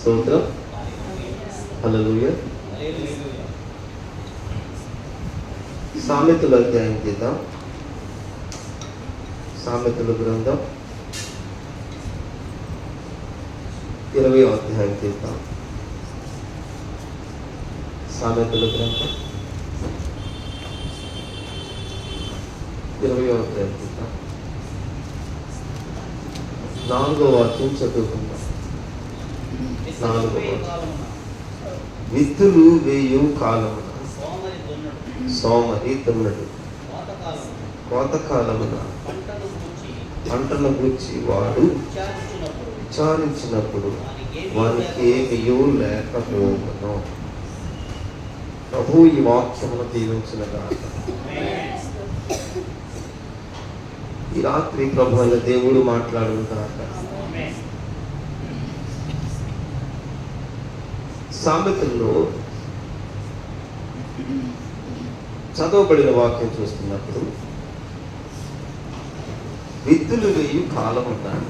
స్తోత్రం. హల్లెలూయా. సామెతల అధ్యాయం తీద్దాం. సామెతల గ్రంథం 20వ అధ్యాయం తీద్దాం. సామెతల గ్రంథం 20వ అధ్యాయం తీద్దాం. 4వ వాక్యం చదువుకుందాం. 4వ వాక్యం. విత్తులు వేయు కాలమున సోమరి దున్నడు, కోతకాలమున పంటను గూర్చి వాడు విచారించినప్పుడు వానికి ఏమియూ లేకపోవను. ప్రభు ఈ వాక్యమును దీవించునుగాక. ఈ రాత్రి ప్రభు అయిన దేవుడు మాట్లాడునుగాక. సామెతల్లో చదవబడిన వాక్యం చూస్తున్నప్పుడు విత్తులు వేయు కాలం ఉన్నాడు.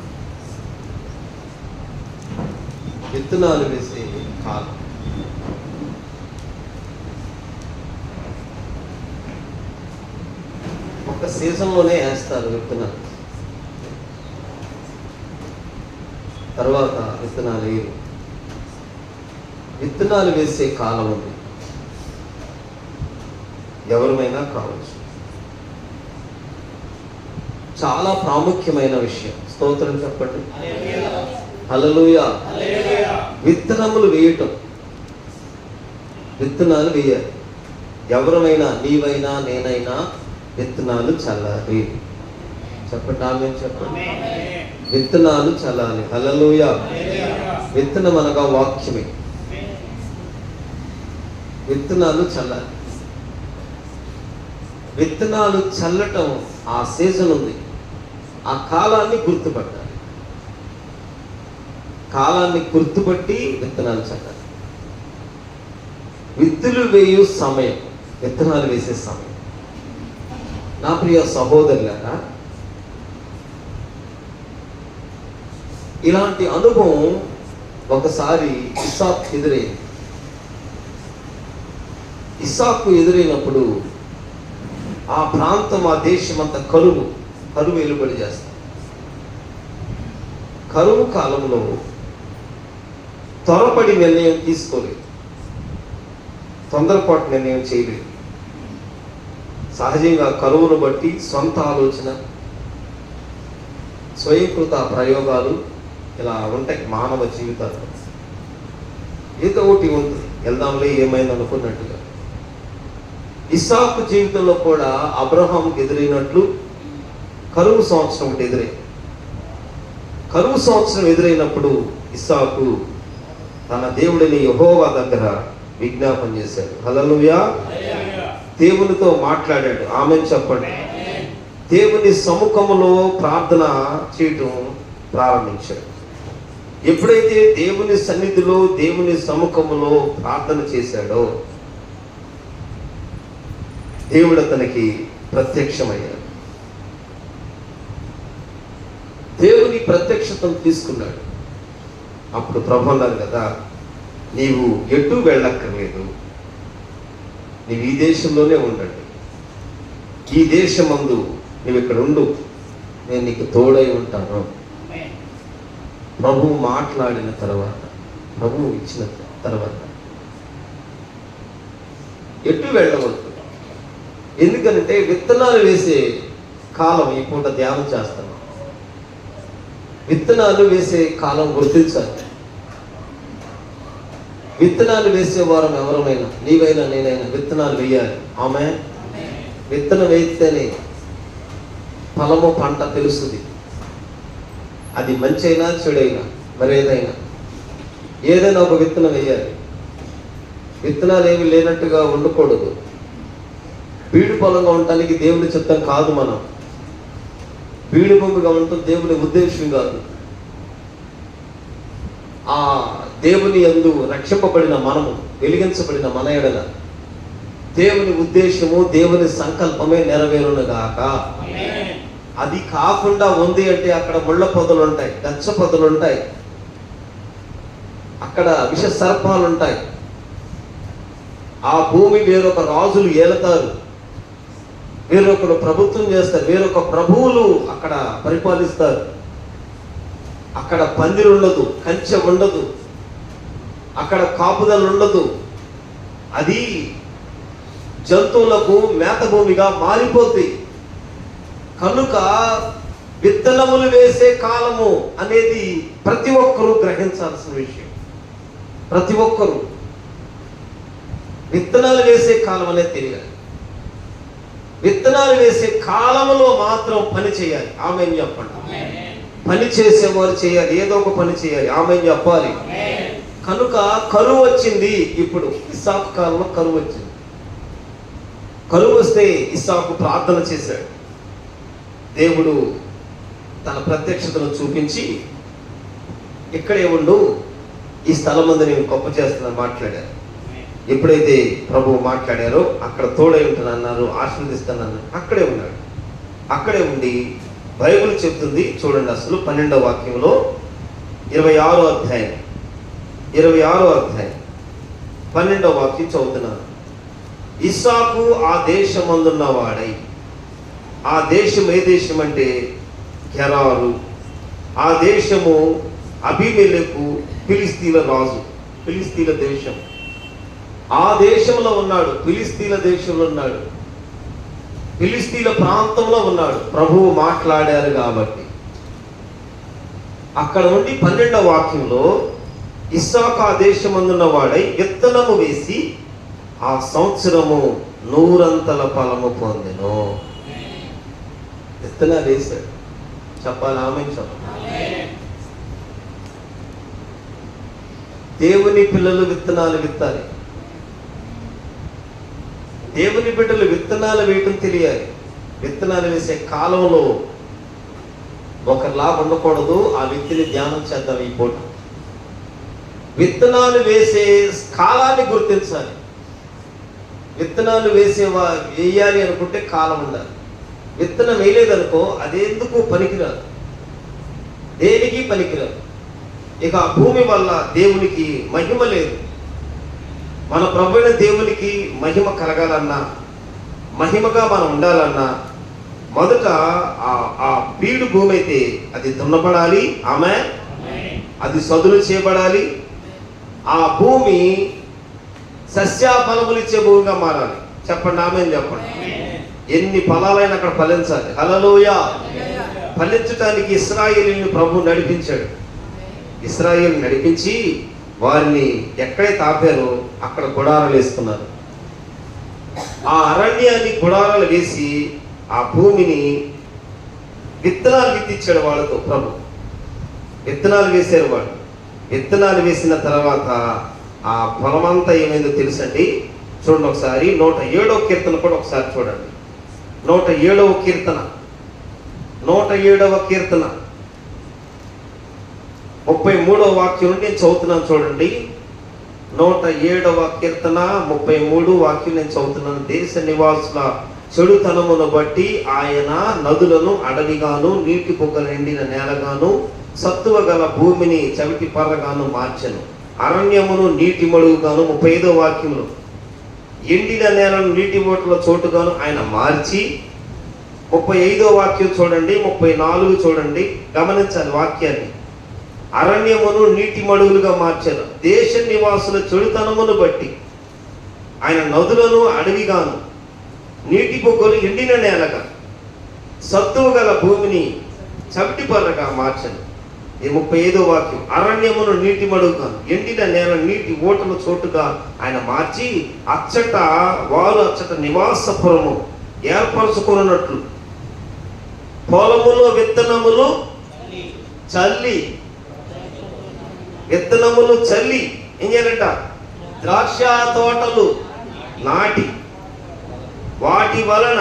విత్తనాలు వేసే కాలం. ఒక సీజన్లోనే వేస్తారు విత్తనాలు, తర్వాత విత్తనాలు వేయరు. విత్తనాలు వేసే కాలం ఉంది. ఎవరిమైనా కావచ్చు. చాలా ప్రాముఖ్యమైన విషయం. స్తోత్రం చెప్పండి. హల్లెలూయా. విత్తనములు వేయటం, విత్తనాలు వేయాలి. ఎవరమైనా, నీవైనా నేనైనా విత్తనాలు చల్లాలి. చెప్పండి, ఆమేన్ చెప్పండి. విత్తనాలు చల్లాలి. హల్లెలూయా. విత్తనం అనగా వాక్యమే. విత్తనాలు చల్లాలి. విత్తనాలు చల్లటం ఆ సీజన్ ఉంది. ఆ కాలాన్ని గుర్తుపట్టాలి. కాలాన్ని గుర్తుపట్టి విత్తనాలు చల్లాలి. విత్తులు వేయు సమయం, విత్తనాలు వేసే సమయం. నా ప్రియ సహోదరులారా, ఇలాంటి అనుభవం ఒకసారి ఇస్సాకు ఎదురైంది. ఇస్సాకు ఎదురైనప్పుడు ఆ ప్రాంతం, ఆ దేశం అంతా కరువు వెలుబడి చేస్తారు. కరువు కాలంలో త్వరపడి నిర్ణయం తీసుకోలేదు, తొందరపాటు నిర్ణయం చేయలేదు. సహజంగా కరువును బట్టి సొంత ఆలోచన, స్వయంకృత ప్రయోగాలు ఇలా ఉంటాయి మానవ జీవితాల్లో. ఏదో ఒకటి ఉంటుంది, వెళ్దాంలే ఏమైంది అనుకున్నట్టుగా. ఇస్సాకు జీవితంలో కూడా అబ్రహాంకి ఎదురైనట్లు కరువు సంవత్సరం ఒకటి ఎదురైంది. కరువు సంవత్సరం ఎదురైనప్పుడు ఇస్సాకు తన దేవుడిని యెహోవా దగ్గర విజ్ఞాపన చేశాడు. హల్లెలూయా. దేవునితో మాట్లాడాడు. ఆమేన్ చెప్పండి. దేవుని సముఖములో ప్రార్థన చేయటం ప్రారంభించాడు. ఎప్పుడైతే దేవుని సన్నిధిలో, దేవుని సముఖములో ప్రార్థన చేశాడో దేవుడు అతనికి ప్రత్యక్షమయ్యాడు. దేవుని ప్రత్యక్షతను తీసుకున్నాడు. అప్పుడు ప్రభు అన్నారు కదా, నీవు ఎటు వెళ్ళక్కర్లేదు, నీవు ఈ దేశంలోనే ఉండండి, ఈ దేశమందు నువ్వు ఇక్కడ ఉండు, నేను నీకు తోడై ఉంటాను. ప్రభువు మాట్లాడిన తర్వాత, ప్రభువు ఇచ్చిన తర్వాత ఎటు వెళ్ళవద్దు. ఎందుకంటే విత్తనాలు వేసే కాలం ఈ పూట ధ్యానం చేస్తాం. విత్తనాలు వేసే కాలం గుర్తించాలి. విత్తనాలు వేసే వారం ఎవరమైనా, నీవైనా నేనైనా విత్తనాలు వేయాలి. ఆమేన్. విత్తనం వేస్తేనే ఫలము, పంట తెలుస్తుంది. అది మంచి అయినా చెడైనా మరేదైనా, ఏదైనా ఒక విత్తనం వేయాలి. విత్తనాలు ఏమి లేనట్టుగా ఉండకూడదు. బీడు పొలంగా ఉండటానికి దేవుని చిత్తం కాదు. మనం బీడు భూమిగా ఉండటం దేవుని ఉద్దేశం కాదు. ఆ దేవుని యందు రక్షింపబడిన మనము, వెలిగించబడిన మన ఎడల దేవుని ఉద్దేశము, దేవుని సంకల్పమే నెరవేరునుగాక. అది కాకుండా ఉంది అంటే అక్కడ ముళ్ళ పొదలు ఉంటాయి, గచ్చ పొదలు ఉంటాయి. అక్కడ విష సర్పాలు ఉంటాయి. ఆ భూమి వేరొక రాజులు ఏలతారు, వేరొకరు ప్రభుత్వం చేస్తారు, వేరొక ప్రభువులు అక్కడ పరిపాలిస్తారు. అక్కడ పందిరి ఉండదు, కంచె ఉండదు, అక్కడ కాపుదలు ఉండదు. అది జంతువులకు మేత భూమిగా మారిపోతుంది. కనుక విత్తనములు వేసే కాలము అనేది ప్రతి ఒక్కరూ గ్రహించాల్సిన విషయం. ప్రతి ఒక్కరూ విత్తనాలు వేసే కాలం అనేది తెలియాలి. విత్తనాలు వేసే కాలంలో మాత్రం పని చేయాలి. ఆమేన్ చెప్పండి. పని చేసేవారు చేయాలి, ఏదో ఒక పని చేయాలి. ఆమేన్ చెప్పాలి. కనుక కరువు వచ్చింది. ఇప్పుడు ఇస్సాకు కాలంలో కరువు వచ్చింది. కరువు వస్తే ఇస్సాకు ప్రార్థన చేశాడు. దేవుడు తన ప్రత్యక్షతను చూపించి, ఇక్కడే ఉండు, ఈ స్థలం ముందు నేను గొప్ప చేస్తున్నాను మాట్లాడారు. ఎప్పుడైతే ప్రభువు మాట్లాడారో అక్కడ తోడై ఉంటానన్నారు, ఆశీర్వదిస్తానన్నారు. అక్కడే ఉన్నాడు. అక్కడే ఉండి బైబిల్ చెప్తుంది చూడండి. అసలు 12వ వాక్యంలో 26వ అధ్యాయం 12వ వాక్యం చదువుతున్నాను. ఇస్సాకు ఆ దేశమందున్న వాడై, ఆ దేశం ఏ దేశం అంటే గెరారు. ఆ దేశము అబీమెలెకు ఫిలిస్తీన్ల రాజు, ఫిలిస్తీన్ల దేశం. ఆ దేశంలో ఉన్నాడు, ఫిలిస్తీన్ల దేశంలో ఉన్నాడు, ఫిలిస్తీన్ల ప్రాంతంలో ఉన్నాడు. ప్రభువు మాట్లాడారు కాబట్టి. అక్కడ నుండి 12వ వాక్యంలో ఇస్సాకు ఆ దేశమందున్న వాడై విత్తనము వేసి ఆ సంవత్సరము 100 ఫలము పొందెను. విత్తనాలు వేశాడు. చెప్పాలి ఆమేన్ చెప్పాలి. దేవుని పిల్లలు విత్తనాలు విత్తాలి. దేవుని బిడ్డలు విత్తనాలు వేయటం తెలియాలి. విత్తనాలు వేసే కాలంలో ఒకరిలా ఉండకూడదు. ఆ వ్యక్తిని ధ్యానం చేద్దాం ఈ పూట. విత్తనాలు వేసే కాలాన్ని గుర్తించాలి. విత్తనాలు వేయాలి అనుకుంటే కాలం ఉండాలి. విత్తనం వేయలేదనుకో అదెందుకు పనికిరాదు, దేనికి పనికిరాదు. ఇక ఆ భూమి వల్ల దేవునికి మహిమ లేదు. మన ప్రభువైన దేవునికి మహిమ కలగాలన్నా, మహిమగా మనం ఉండాలన్నా మొదట ఆ బీడు భూమి అయితే అది దున్నబడాలి. ఆమేన్. అది సదును చేయబడాలి. ఆ భూమి సస్యఫలములు ఇచ్చే భూమిగా మారాలి. చెప్పండి ఆమేన్ చెప్పండి. ఎన్ని ఫలాలైనా అక్కడ ఫలించాలి. హల్లెలూయా. ఫలించడానికి ఇశ్రాయేలుని ప్రభు నడిపించాడు. ఇశ్రాయేలు నడిపించి వారిని ఎక్కడైతే ఆపారో అక్కడ గుడారాలు వేసుకున్నారు. ఆ అరణ్యాన్ని గుడారాలు వేసి ఆ భూమిని విత్తనాలు విత్తిచ్చాడు వాళ్ళతో ప్రభు. విత్తనాలు వేసారు వాళ్ళు. విత్తనాలు వేసిన తర్వాత ఆ ఫలమంతా ఏమైందో తెలుసండి. చూడండి ఒకసారి 107వ కీర్తన కూడా ఒకసారి చూడండి. 107వ కీర్తన 33వ వాక్యం నుండి నేను చదువుతున్నాను చూడండి. 107వ కీర్తన 33 వాక్యం నేను చదువుతున్నాను. దేశ నివాసుల చెడుతనమును బట్టి ఆయన నదులను అడవిగాను, నీటి పొగలు ఎండిన నేలగాను, సత్తువ గల భూమిని చవిటి పర్రగాను మార్చెను. అరణ్యమును నీటి మడుగుగాను, 35వ వాక్యంలో ఎండిన నేలను నీటి ఓట్ల చోటుగాను ఆయన మార్చి, 35వ వాక్యం చూడండి, 34 చూడండి, గమనించాలి వాక్యాన్ని. అరణ్యమును నీటి మడుగులుగా మార్చారు. దేశ నివాసుల చెడుతనమును బట్టి ఆయన నదులను అడవిగాను, నీటి పొగ్గలు ఎండిన నేలగా, సత్తువ గల భూమిని చవిటి పర్రగా మార్చను. ఈ 35వ వాక్యం. అరణ్యమును నీటి మడుగుగాను, ఎండిన నేల నీటి ఓటల చోటుగా ఆయన మార్చి, వారు అచ్చట నివాసపురము ఏర్పరచుకున్నట్లు పొలములో విత్తనములు చల్లి ఏం చేయాలంట? ద్రాక్ష తోటలు నాటి వాటి వలన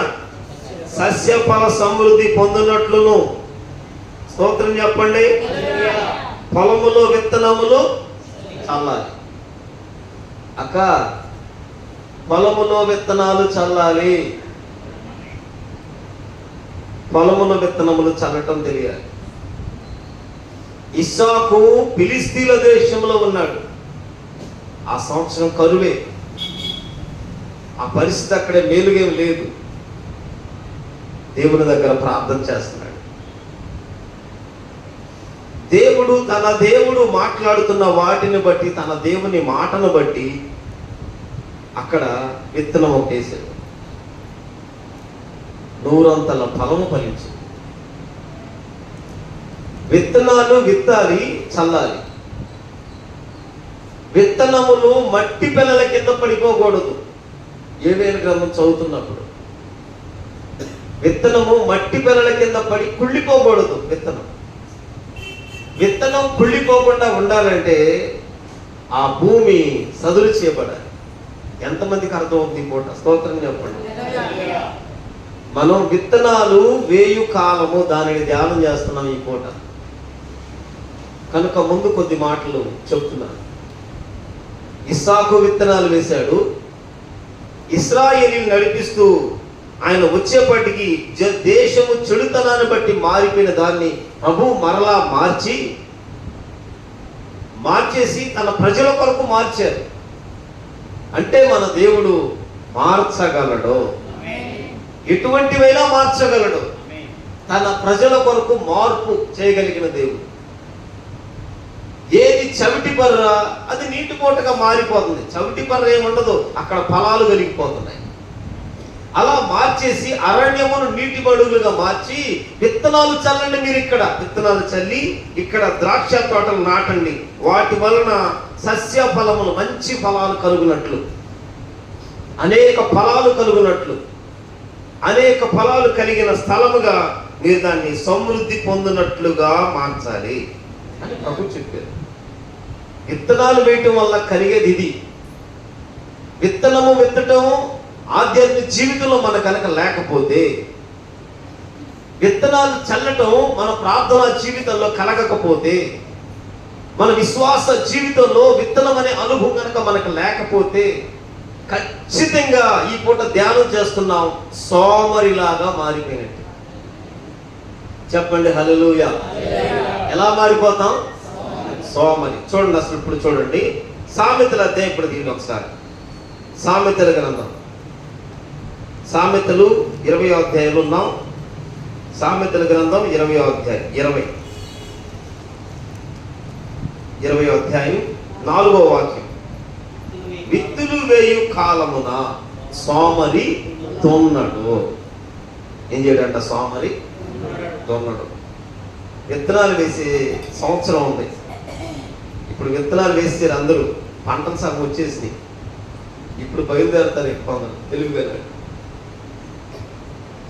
సస్యఫల సమృద్ధి పొందినట్లును. స్తోత్రం చెప్పండి. పొలములో విత్తనములు చల్లాలి. అక్క, పొలములో విత్తనాలు చల్లాలి. పొలములో విత్తనములు చల్లటం తెలియాలి. ఇస్సాకు ఫిలిస్తీన్ల దేశంలో ఉన్నాడు. ఆ సంవత్సరం కరువే. ఆ పరిస్థితి అక్కడే మేలుగేం లేదు. దేవుని దగ్గర ప్రార్థన చేస్తున్నాడు. తన దేవుడు మాట్లాడుతున్న వాటిని బట్టి, తన దేవుని మాటను బట్టి అక్కడ విత్తనం ఒకేసాడు. 100 ఫలము ఫలించింది. విత్తనాలు విత్తాలి, చల్లాలి. విత్తనములు మట్టి పిల్లల కింద పడిపోకూడదు. యోవేలు గ్రంథం చదువుతున్నప్పుడు విత్తనము మట్టి పిల్లల కింద పడి కుళ్ళిపోకూడదు. విత్తనం కుళ్ళిపోకుండా ఉండాలంటే ఆ భూమి సదురు చేయబడాలి. ఎంతమందికి అర్థమవుతుంది పూట? స్తోత్రం చెప్పండి. మనం విత్తనాలు వేయు కాలము దానిని ధ్యానం చేస్తున్నాం ఈ పూట కనుక ముందు కొద్ది మాటలు చెప్తున్నాను. ఇస్సాకు విత్తనాలు వేశాడు. ఇశ్రాయేలీని నడిపిస్తూ ఆయన వచ్చేపటికి దేశము చెడుతనాన్ని బట్టి మారిపోయిన దాన్ని ప్రభువు మరలా మార్చేసి తన ప్రజల కొరకు మార్చారు. అంటే మన దేవుడు మార్చగలడు, ఎటువంటివైనా మార్చగలడు. తన ప్రజల కొరకు మార్పు చేయగలిగిన దేవుడు. ఏది చవిటి బర్ర అది నీటి పూటగా మారిపోతుంది. చవిటి బర్ర ఏముండదు, అక్కడ ఫలాలు కలిగిపోతున్నాయి. అలా మార్చేసి అరణ్యమును నీటి బడుగులుగా మార్చి విత్తనాలు చల్లండి. మీరు ఇక్కడ విత్తనాలు చల్లి ఇక్కడ ద్రాక్ష తోటలు నాటండి. వాటి వలన సస్య ఫలములు, మంచి ఫలాలు కలుగునట్లు, అనేక ఫలాలు కలుగునట్లు, అనేక ఫలాలు కలిగిన స్థలముగా మీరు దాన్ని సమృద్ధి పొందినట్లుగా మార్చాలి అని ప్రభు చెప్పారు. విత్తనాలు వేయటం వల్ల కలిగేది ఇది. విత్తనము విత్తటం ఆధ్యాత్మిక జీవితంలో మన కనుక లేకపోతే, విత్తనాలు చల్లటం మన ప్రార్థనా జీవితంలో కలగకపోతే, మన విశ్వాస జీవితంలో విత్తనం అనే అనుభవం కనుక మనకు లేకపోతే, ఖచ్చితంగా ఈ పూట ధ్యానం చేస్తున్నాం సోమరిలాగా మారిపోయినట్టు. చెప్పండి హల్లెలూయా. ఎలా మారిపోతాం? సోమరి. చూడండి అసలు ఇప్పుడు చూడండి సామెతల అధ్యాయం. ఇప్పుడు దీన్ని ఒకసారి సామెతల గ్రంథం, సామెతలు 20వ అధ్యాయంలో ఉన్నాం. సామెతల గ్రంథం 20వ అధ్యాయం 20వ అధ్యాయం 4వ వాక్యం. విత్తులు వేయు కాలమున సోమరి తొన్నడు. ఏం చేయడంట? సోమరి తొన్నడు. విత్తనాలు వేసే సంవత్సరం ఉంది. ఇప్పుడు విత్తనాలు వేసారు అందరూ. పంటలు సగం వచ్చేసినాయి. ఇప్పుడు బయలుదేరుతారు ఎక్కువ తెలుగు.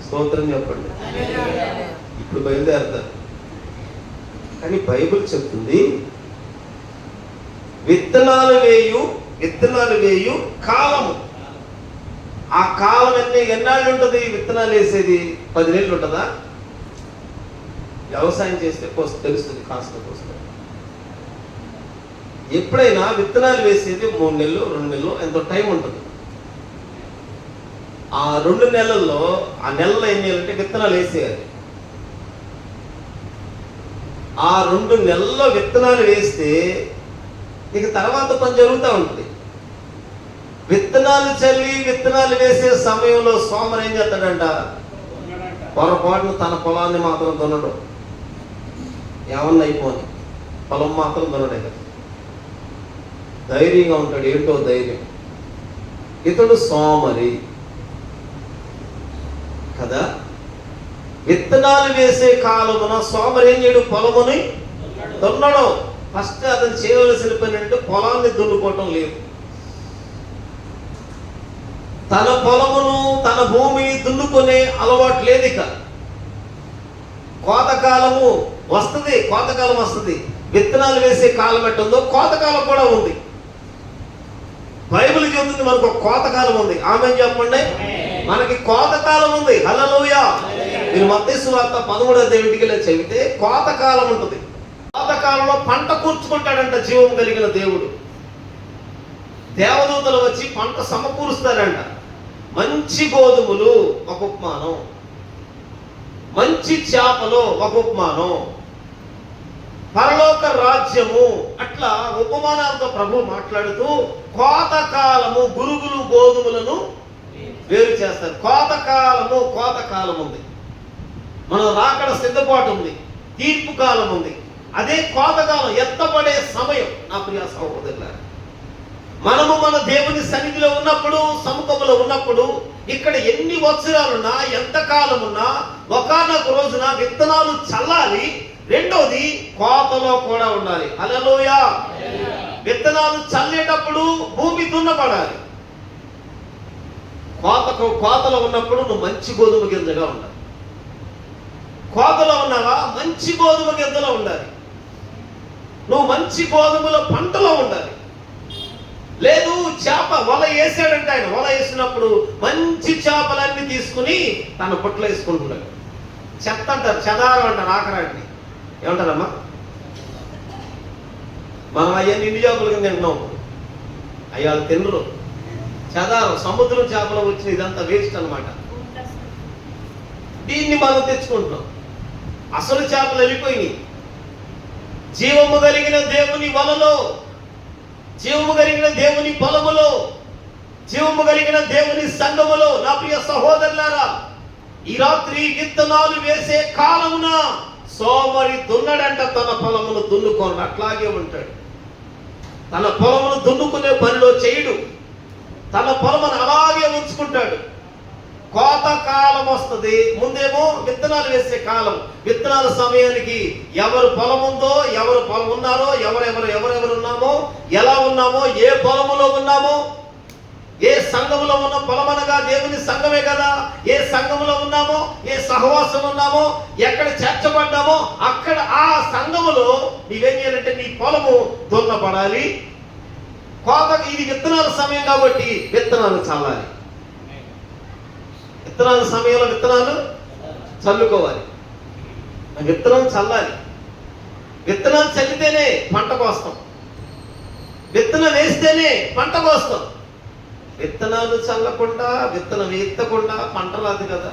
స్తోత్రం చెప్పండి. ఇప్పుడు బయలుదేరుతారు. కానీ బైబిల్ చెప్తుంది విత్తనాలు వేయు కాలము. ఆ కాలం ఎన్నాళ్ళు ఉంటుంది? విత్తనాలు వేసేది 10 నెలలు ఉంటుందా? వ్యవసాయం చేస్తే తెలుస్తుంది కాస్త కోస్త. ఎప్పుడైనా విత్తనాలు వేసేది 3 నెలలు 2 నెలలు ఎంతో టైం ఉంటుంది. ఆ 2 నెలల్లో ఆ నెలలో ఎన్ని నెలలంటే విత్తనాలు వేసేయాలి. ఆ 2 నెలల్లో విత్తనాలు వేస్తే ఇక తర్వాత పని జరుగుతూ ఉంటుంది. విత్తనాలు చల్లి విత్తనాలు వేసే సమయంలో సోమరు ఏం చేస్తాడంట? పొరపాటును తన పొలాన్ని మాత్రం దున్నడు. ఏమన్నా అయిపోని పొలం మాత్రం దున్నడే కదా. ధైర్యంగా ఉంటాడు. ఏంటో ధైర్యం. ఇతడు సోమరి కదా. విత్తనాలు వేసే కాలమున సోమరి ఏం చేయడు? పొలముని దున్నడం. ఫస్ట్ అతను చేయవలసిన పని అంటే పొలాన్ని దున్నుకోవటం లేదు. తన పొలమును తన భూమిని దున్నుకునే అలవాటు లేదు. ఇక కోతకాలము వస్తుంది. కోతకాలం వస్తుంది. విత్తనాలు వేసే కాలం ఎట్టుందో కోతకాలం కూడా ఉంది. బైబిల్ చెబుతుంది మనకు ఒక కోతకాలం ఉంది. ఆమేన్ చెప్పండి. మనకి కోతకాలం ఉంది. హల్లెలూయా. మీరు మత్తయి సువార్త 13వ అధ్యాయానికి చెబితే కోతకాలం ఉంటుంది. కోతకాలంలో పంట కూర్చుకుంటాడంట జీవం కలిగిన దేవుడు. దేవదూతలు వచ్చి పంట సమకూరుస్తారంట. మంచి గోధుమలు ఒక ఉపమానం, మంచి చేపలు ఒక ఉపమానం. పరలోక రాజ్యము. అట్లా ఉపమానాలతో ప్రభు మాట్లాడుతూ కోతకాలము, గురుగులు గోధుమలను వేరు చేస్తారు. కోతకాలం ఉంది. మనం రాకడ సిద్ధపాటు ఉంది, తీర్పు కాలం ఉంది. అదే కోతకాలం, ఎత్తబడే సమయం. నా ప్రియ సహోదరులారా, మనము మన దేవుని సన్నిధిలో ఉన్నప్పుడు, సముఖంలో ఉన్నప్పుడు, ఇక్కడ ఎన్ని వత్సరాలున్నా, ఎంత కాలమున్నా, ఒకానొక రోజున విత్తనాలు చల్లాలి. రెండోది కోతలో కూడా ఉండాలి. హల్లెలూయా. విత్తనాలు చల్లేటప్పుడు భూమి దున్నపడాలి. కోతలో ఉన్నప్పుడు నువ్వు మంచి గోధుమ గింజగా ఉండాలి. కోతలో ఉన్నావా, మంచి గోధుమ గింజలో ఉండాలి. నువ్వు మంచి గోధుమల పంటలో ఉండాలి. లేదు, చేప వల వేసాడంటే, ఆయన వల వేసినప్పుడు మంచి చేపలన్నీ తీసుకుని తన పొట్టలో వేసుకుంటున్నాడు. చెత్త అంటారు, చెదారం అంటారు, ఆకరాన్ని ఏమంటారమ్మా? మనం అవన్నీ ఇండి చేపల కింద తింటున్నాం. అవి వాళ్ళు తినరు. చెదారం, సముద్రం చేపలు వచ్చిన ఇదంతా వేస్ట్ అనమాట. దీన్ని మనం తెచ్చుకుంటున్నాం. అసలు చేపలు వెళ్ళిపోయినాయి. జీవము కలిగిన దేవుని వలలో, జీవము కలిగిన దేవుని పొలములో, జీవము కలిగిన దేవుని సంఘములో నా ప్రియ సహోదరులారా, ఈ రాత్రి విత్తనాలు వేసే కాలమున సోమరి దున్నడంట, తన పొలమును దున్నుకోను. అట్లాగే ఉంటాడు. తన పొలమును దున్నుకునే పనిలో చేయడు. తన పొలమును అలాగే ఉంచుకుంటాడు. కోత కాలం వస్తుంది. ముందేమో విత్తనాలు వేసే కాలం. విత్తనాల సమయానికి ఎవరు పొలం ఉందో, ఎవరు పొలం ఉన్నారో, ఎవరెవరు ఉన్నామో, ఎలా ఉన్నామో, ఏ పొలములో ఉన్నామో, ఏ సంఘములో ఉన్న పొలమనగా దేవుని సంఘమే కదా. ఏ సంఘములో ఉన్నామో, ఏ సహవాసం ఉన్నామో, ఎక్కడ చేర్చబడ్డామో అక్కడ ఆ సంఘములో నీవేం చేయాలంటే నీ పొలము దున్నపడాలి. ఇది విత్తనాల సమయం కాబట్టి విత్తనాలు చల్లాలి. విత్తనాల సమయంలో విత్తనాలు చల్లుకోవాలి. విత్తనం చల్లాలి. విత్తనాలు చల్లితేనే పంట కోస్తాం. విత్తనం వేస్తేనే పంట కోస్తాం. విత్తనాలు చల్లకుండా, విత్తనం ఎత్తకుండా పంట రాదు కదా.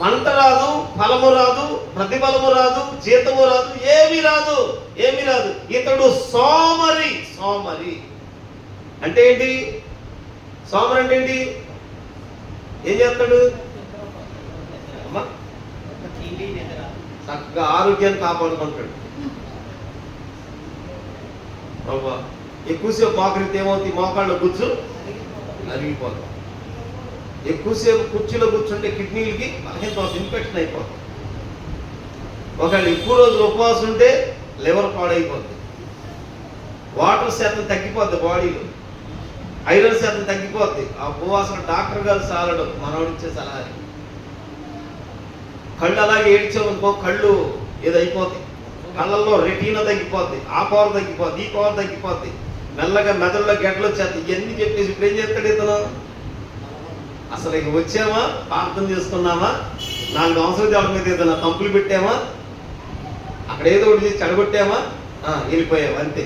పంట రాదు, ఫలము రాదు, ప్రతిఫలము రాదు, జీతము రాదు, ఏమి రాదు. ఇతడు సోమరి. అంటే ఏంటి? సోమరి అంటే ఏంటి? ఏం చేస్తాడు? చక్కగా ఆరోగ్యాన్ని కాపాడుకుంటాడు. ఎక్కువసేపు మోకరితే ఏమవుతుంది? మోకాళ్ళ గుజ్జు అరిగిపోతాం. ఎక్కువసేపు కుర్చీలో కూర్చుంటే కిడ్నీలకి ఇన్ఫెక్షన్ అయిపోతుంది. ఒకవేళ ఎక్కువ రోజులు ఉపవాసం ఉంటే లివర్ పాడైపోతుంది. వాటర్ శాతం తగ్గిపోద్ది బాడీలో. ఐరన్ శాతం తగ్గిపోద్ది. ఆ ఉపవాసం డాక్టర్ గారు సాలడం మనోడిచ్చే సలహా. కళ్ళు అలాగే ఏడ్చామనుకో, కళ్ళు ఏదైపోతాయి. కళ్ళల్లో రెటీనా తగ్గిపోద్ది, ఆ పవర్ తగ్గిపోద్ది, ఈ పవర్ తగ్గిపోద్ది. మెల్లగా మెదడులో గడ్డలు వచ్చేస్తాయి. ఇవన్నీ చెప్పేసి ఇప్పుడు ఏం చేస్తాడు ఇతను? అసలు ఇక వచ్చామా, ప్రార్థన చేసుకున్నామా, 4 సంవత్సరాల దేవుడి మీద ఏదైనా తంపులు పెట్టామా, అక్కడ ఏదో ఒకటి చెడగొట్టామా, వెళ్ళిపోయాము అంతే.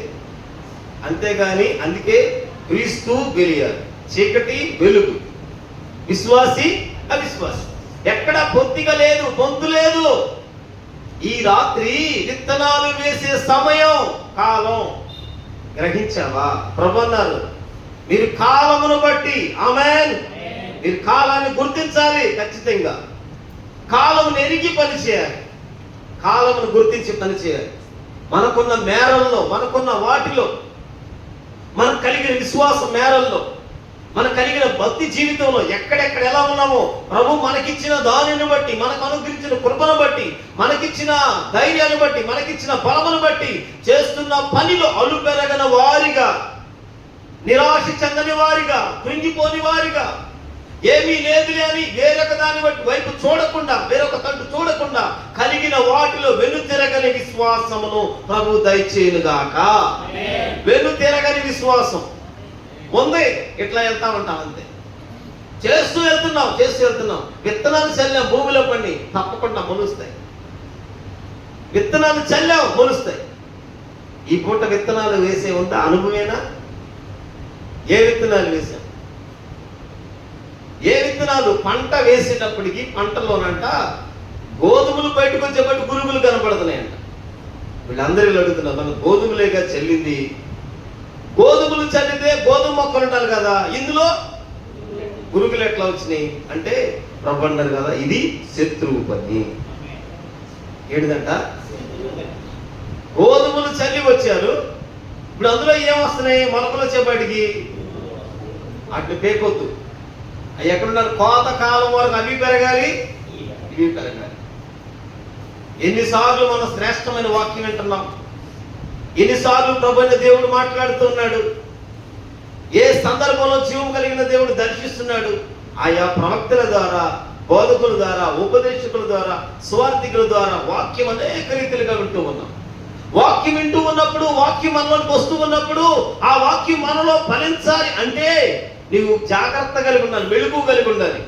అంతేగాని అందుకే క్రీస్తు బెలియాలి, చీకటి వెలుగు, విశ్వాసి అవిశ్వాసి, ఎక్కడ పొత్తిగా లేదు, పొందు లేదు. ఈ రాత్రి విత్తనాలు వేసే సమయం, కాలం గ్రహించావా? ప్రభు అన్నారు, మీరు కాలమును బట్టి, ఆమేన్, మీరు కాలాన్ని గుర్తించాలి. ఖచ్చితంగా కాలమును ఎరిగి పని చేయాలి. కాలమును గుర్తించి పని చేయాలి. మనకున్న మేరల్లో, మనకున్న వాటిలో, మనకు కలిగిన విశ్వాస మేరల్లో, మనకు కలిగిన భక్తి జీవితంలో ఎక్కడెక్కడ ఎలా ఉన్నామో ప్రభు మనకిచ్చిన దానిని బట్టి, మనకు అనుగ్రహించిన కృపను బట్టి, మనకిచ్చిన ధైర్యాన్ని బట్టి, మనకిచ్చిన బలమును బట్టి చేస్తున్న పనిలో అలుపెరగని వారిగా, నిరాశ చెందని వారిగా, కృంగిపోని వారిగా, ఏమీ లేదులే అని వేరొక దాని వైపు చూడకుండా, వేరొక తండ్రి చూడకుండా కలిగిన వాటిలో వెనుతిరగని విశ్వాసమును ప్రభు దయచేయునుగాక. వెనుతిరగని విశ్వాసం ఉంది. ఇట్లా వెళ్తా ఉంటాం అంతే. చేస్తూ వెళ్తున్నాం. విత్తనాలు చల్లాం, భూమిలో పడి తప్పకుండా మొలుస్తాయి. విత్తనాలు చల్లాం, మొలుస్తాయి. ఈ పూట విత్తనాలు వేసే ఉందా? అనుభవేనా? ఏ విత్తనాలు వేసాం? ఏ విత్తనాలు? పంట వేసేటప్పటికి పంటలోనంట గోధుమలు బయటకు వచ్చేపటి గురుగులు కనపడుతున్నాయంట. వీళ్ళందరూ అడుగుతున్నారు, మన గోధుమలేగా చల్లింది, గోధుమలు చల్లితే గోధుమ మొక్కలు ఉండాలి కదా, ఇందులో పురుగులు ఎట్లా వచ్చినాయి అంటే ప్రభు అన్నారు కదా, ఇది శత్రువు పని. ఏంటిదంట? గోధుమలు చల్లి వచ్చారు, ఇప్పుడు అందులో ఏమొస్తున్నాయి? మొలకలు వచ్చేపాటికి అటు పేకొద్దు. అవి ఎక్కడున్నారు? కోత కాలం వరకు అవి పెరగాలి, ఇవి పెరగాలి. ఎన్నిసార్లు మనం శ్రేష్టమైన వాక్యం వింటున్నాం, ఎన్నిసార్లు ప్రభు అయిన దేవుడు మాట్లాడుతున్నాడు, ఏ సందర్భంలో జీవం కలిగిన దేవుడు దర్శిస్తున్నాడు. ఆయా ప్రవక్తల ద్వారా, బోధకుల ద్వారా, ఉపదేశకుల ద్వారా, స్వార్థికుల ద్వారా వాక్యం అనేక రీతిలుగా వింటూ ఉన్నాం. వాక్యం వింటూ ఉన్నప్పుడు, వాక్యం మనలోకి వస్తూ ఉన్నప్పుడు, ఆ వాక్యం మనలో ఫలించాలి అంటే నీవు జాగ్రత్త కలిగి ఉండాలి, మెలుగు కలిగి ఉండాలి.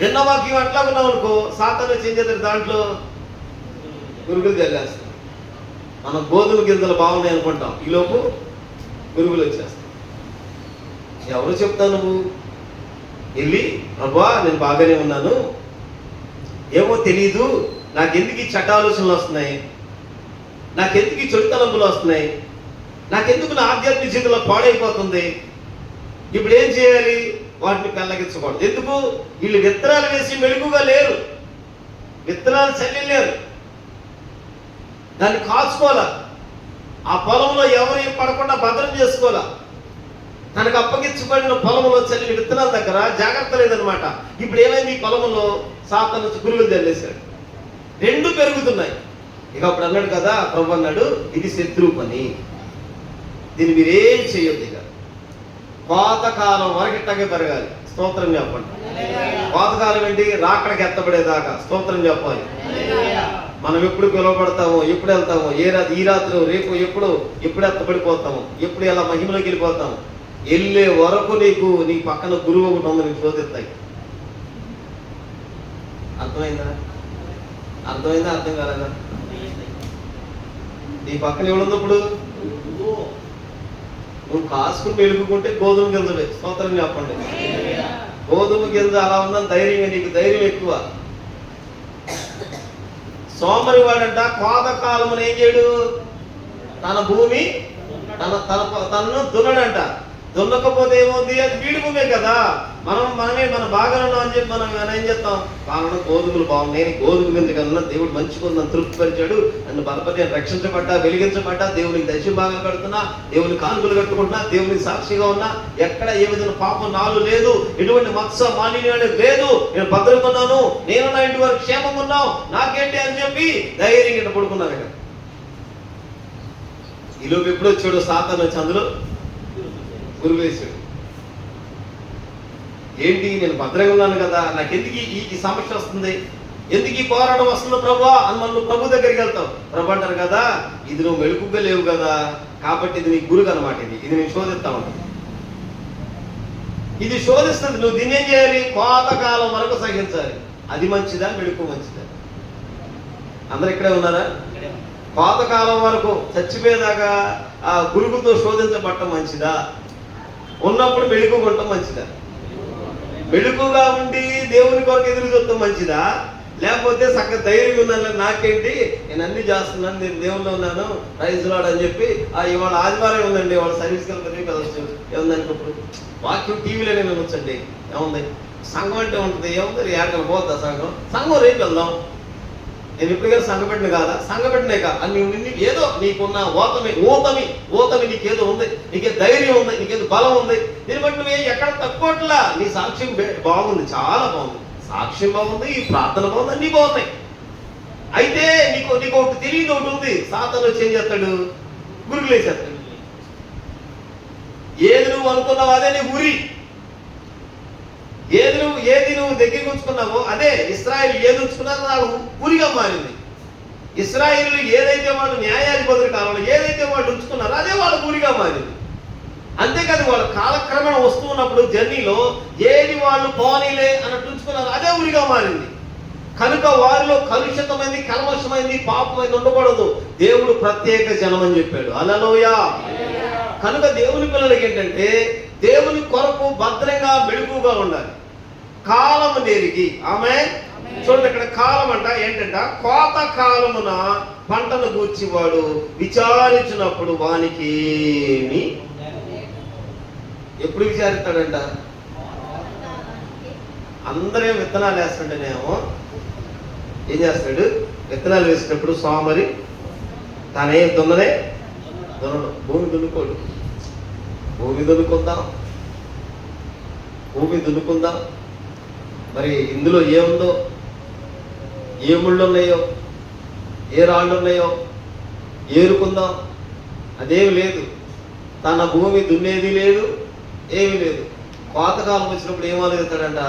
విన్న వాక్యం అట్లా ఉన్నావు అనుకో, సాతాను ఏం చేస్తారు? దాంట్లో పురుగులు జల్లేస్తాం. మనం గోధుమ గింజలు బాగున్నాయి అనుకుంటాం, ఈలోపు పురుగులు వచ్చేస్తాం. ఎవరు చెప్తావు నువ్వు? వెళ్ళి అబ్బా నేను బాగానే ఉన్నాను, ఏమో తెలీదు, నాకెందుకు ఈ చెడ్డ ఆలోచనలు వస్తున్నాయి, నాకెందుకు ఈ చెడు తలంపులు వస్తున్నాయి, నాకెందుకు నా ఆధ్యాత్మిక జీవితంలో పాడైపోతుంది, ఇప్పుడు ఏం చేయాలి? వాటిని పెళ్ళగించకూడదు. ఎందుకు? వీళ్ళు విత్తనాలు వేసి మెలుగుగా లేరు, విత్తనాలు చల్లలేరు, దాన్ని కాచుకోవాలా, ఆ పొలంలో ఎవరు పడకుండా భద్రం చేసుకోవాలా. తనకు అప్పగించబడిన పొలంలో చల్లిన విత్తనాల దగ్గర జాగ్రత్త లేదనమాట. ఇప్పుడు ఏమైంది? ఈ పొలంలో సాతాను పురుగులు జల్లేశాడు, రెండు పెరుగుతున్నాయి. ఇక అప్పుడు అన్నాడు కదా ప్రభు, అన్నాడు ఇది శత్రువు పని, దీన్ని మీరేం చేయొద్దు. ఇక కోతకాలం వరకు ఇట్టగే పెరగాలి. స్తోత్రం చెప్పండి. కోతకాలం ఏంటి? రాకడకి ఎత్తబడేదాకా స్తోత్రం చెప్పాలి. మనం ఎప్పుడు పిలువబడతామో, ఎప్పుడు వెళ్తామో, ఈ రాత్రి రేపు ఎప్పుడు ఎత్తబడిపోతాము, ఎప్పుడు ఎలా మహిమలోకి వెళ్ళిపోతాము, వెళ్ళే వరకు నీ పక్కన గురువు ఒకటి ఉంది, నీకు శోధిస్తాయి. అర్థమైందా? అర్థం కాలేదా? నీ పక్కన ఎవడుంది? ఇప్పుడు నువ్వు కాసుకుని వెలుగుకుంటే గోధుమ గింజలే. స్తోత్రం చెప్పండి. గోధుమ గింజ అలా ఉందని ధైర్యంగా, నీకు ధైర్యం ఎక్కువ. సోమరి వాడంట కోతకాలమును ఏం చేయడు? తన భూమి తనను దున్నడంట. దున్నకపోతే ఏమవుతుంది? అది వీడి భూమే కదా. మన బాగా ఉన్నాం అని చెప్పి మనం ఏం చేస్తాం? వాళ్ళను గోధుమలు బాగున్నాయి, గోధుమ గింజ కన్నా దేవుడు మంచిగా నన్ను తృప్తిపరిచాడు, నన్ను బలపతి రక్షించబడ్డా, వెలిగించబడ్డా, దేవునికి దర్శనం బాగా కడుతున్నా, దేవుని కానుకలు కట్టుకుంటున్నా, దేవునికి సాక్షిగా ఉన్నా, ఎక్కడ ఏ విధంగా పాపం నాలు లేదు, ఎటువంటి మత్స మాలిన్యం అనేది లేదు, నేను భద్రంగా ఉన్నాను, నేను నా ఇంటి వారికి క్షేమంగా ఉన్నావు, నాకేంటి అని చెప్పి ధైర్యంగా పడుకున్నాను. ఇక్కడ ఈలోపు ఎప్పుడు వచ్చాడు? సాతాను వచ్చి అందులో గురువేశాడు. ఏంటి? నేను భద్రంగా ఉన్నాను కదా, నాకెందుకు ఈ సమస్య వస్తుంది, ఎందుకు ఈ పోరాటం వస్తుందో ప్రభా అని మనం ప్రభు దగ్గరికి వెళ్తాం. ప్రభు అంటారు కదా, ఇది నువ్వు మెలుకుగా లేవు కదా, కాబట్టి ఇది నీ గురువు అనమాట, ఇది నేను శోధిస్తా ఉంటాను, ఇది శోధిస్తుంది. నువ్వు దీన్ని ఏం చేయాలి? కోతకాలం వరకు సహించాలి. అది మంచిదా? మెలుకు మంచిదా? అందరు ఇక్కడే ఉన్నారా? కోతకాలం వరకు చచ్చిపోయేదాకా ఆ గురువుతో శోధించబడటం మంచిదా? ఉన్నప్పుడు మెలుకుకుంటాం మంచిదా? మెలుకుగా ఉండి దేవుని కొరకు ఎదురు చూడటం మంచిదా? లేకపోతే చక్కగా ధైర్యంగా ఉన్నాను, నాకేంటి, నేను అన్ని చేస్తున్నాను, నేను దేవుల్లో ఉన్నాను, ప్రైజ్ లార్డ్ అని చెప్పి ఇవాళ ఆదివారం ఉందండి, వాళ్ళ సర్వీస్కి వెళ్ళవచ్చు, ఏముందండి ఇప్పుడు వాక్యం టీవీలోనే వినొచ్చండి, ఏముంది? సంఘం అంటే ఉంటుంది, ఏముంది? ఏడకలు పోద్దా సంఘం రేపు వెళ్దాం. నేను ఎప్పుడుగా సంఘపెట్టిన కాదా? సంఘపెట్టినే కాదు అని ఏదో నీకున్న ఓతమి నీకేదో ఉంది, నీకే ధైర్యం ఉంది, నీకేదో బలం ఉంది, దీన్ని బట్టి నువ్వు ఎక్కడ తక్కువట్లా. నీ సాక్ష్యం బాగుంది, చాలా బాగుంది, సాక్ష్యం బాగుంది, ఈ ప్రార్థన బాగుంది, అన్నీ బాగున్నాయి. అయితే నీకు ఒకటి తెలియదు, ఒకటి ఉంది. సాతాను వచ్చి ఏం చేస్తాడు? గురుగులేసేస్తాడు. ఏది నువ్వు అనుకున్నావు అదే నీ గురి, ఏది నువ్వు దగ్గరికి ఉంచుకున్నావో అదే. ఇశ్రాయేలు ఏది ఉంచుకున్నారో నాకు గురిగా మారింది. ఇశ్రాయేలు ఏదైతే వాళ్ళు న్యాయాధిపతుల కాలంలో ఏదైతే వాళ్ళు ఉంచుకున్నారో అదే వాళ్ళ గురిగా మారింది. అంతేకాదు వాళ్ళు కాలక్రమేణా వస్తూ ఉన్నప్పుడు జర్నీలో ఏది వాళ్ళు పోనీలే అన్నట్టు ఉంచుకున్నారు, అదే ఉరిగా మారింది. కనుక వారిలో కలుషితమైంది, కల్మషమైంది, పాపమైంది ఉండకూడదు. దేవుడు ప్రత్యేక జనం అని చెప్పాడు. హల్లెలూయా. కనుక దేవుని పిల్లలకి ఏంటంటే దేవుని కొరకు భద్రంగా మెలుగుగా ఉండాలి. కాలము నెరిగి. ఆమె చూడండి, ఇక్కడ కాలం అంట ఏంటంట, కోత కాలమున పంటను గూర్చి వాడు విచారించినప్పుడు వానికి ఏమి, ఎప్పుడు విచారిస్తాడంట? అందరూ విత్తనాలు వేస్తుంటేనేమో ఏం చేస్తాడు? విత్తనాలు వేసినప్పుడు సోమరి తానే దున్నడే దున్నడు, భూమి దున్నుకోడు. భూమి దున్నుకుందాం. మరి ఇందులో ఏముందో, ఏ ముళ్ళు ఉన్నాయో, ఏ రాళ్ళు ఉన్నాయో ఏరుకుందాం, అదేమి లేదు. తన భూమి దున్నేది లేదు, ఏమీ లేదు. కోతకాలం వచ్చినప్పుడు ఏం ఆలోచిస్తాడంట?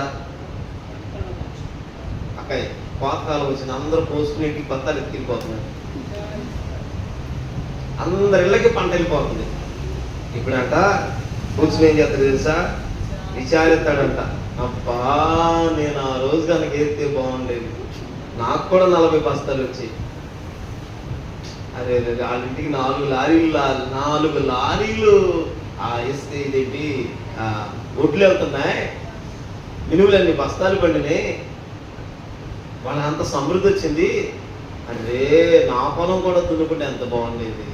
అక్కయ్య కోతకాలం వచ్చిన అందరూ పోసుకునేటికి బత్తాలు ఎత్తిపోతున్నాయి, అందరి ఇళ్ళకి పంట వెళ్ళిపోతుంది. ఇప్పుడంట కూర్చుని ఏం చేస్తాడు తెలుసా? విచారిస్తాడంట, అబ్బా నేను ఆ రోజు కనుక ఎత్తే బాగుండేది, నాకు కూడా 40 బస్తాలు వచ్చి, అరే వాళ్ళింటికి 4 లారీలు ఇస్తే ఇదేంటి ఒడ్లు వెళ్తున్నాయి, మినువులన్నీ బస్తాలు పండినాయి, వాళ్ళంత సమృద్ధి వచ్చింది, అరే నా పొలం కూడా దున్నుకుంటే ఎంత బాగుండేది.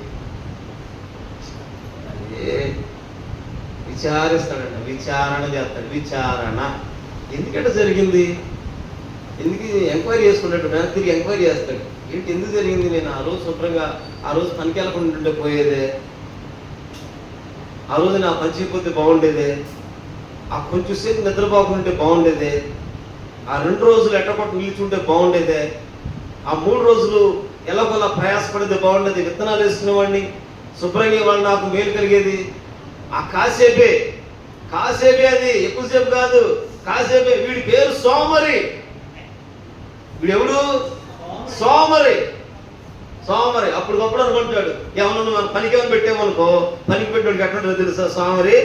అదే విచారిస్తాడంట, విచారణ చేస్తాడు. విచారణ ఎందుకంటే జరిగింది, ఎందుకు ఎంక్వైరీ చేసుకున్నట్టు వెనక్కి తిరిగి ఎంక్వైరీ చేస్తాడు. ఏంటి ఎందుకు జరిగింది? నేను ఆ రోజు శుభ్రంగా ఆ రోజు పనికి వెళ్ళకుండా పోయేదే, ఆ రోజు నా పని చేయకపోతే బాగుండేదే, ఆ కొంచెం సేపు నిద్రపోకుంటే బాగుండేదే, ఆ 2 రోజులు ఎట్టపట్టు నిలిచుంటే బాగుండేదే, ఆ 3 రోజులు ఎలాగోలా ప్రయాసపడేది బాగుండేది, విత్తనాలు వేసుకునేవాడిని శుభ్రంగా వాళ్ళు నాకు మేలు కలిగేది. ఆ కాసేపే అది, ఎక్కువసేపు కాదు, కాసేపే. వీడి పేరు సోమరి. వీడెవడు? సోమరి. అప్పటికప్పుడు అనుకుంటాడు, ఏమన్నా మనం పనికి ఏమైనా పెట్టామనుకో, పనికి పెట్టాడు ఎట్లా తెలుసా సోమరి?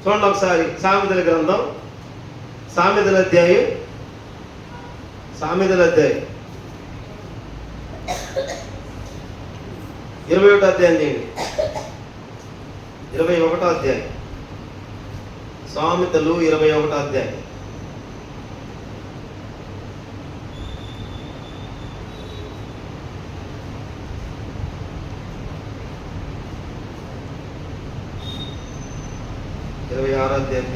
చూడండి ఒకసారి సామెతల గ్రంథం, సామెతల అధ్యాయం 21వ అధ్యాయం చేయండి. 21వ అధ్యాయం సామెతలు 21వ అధ్యాయం. అధ్యాయం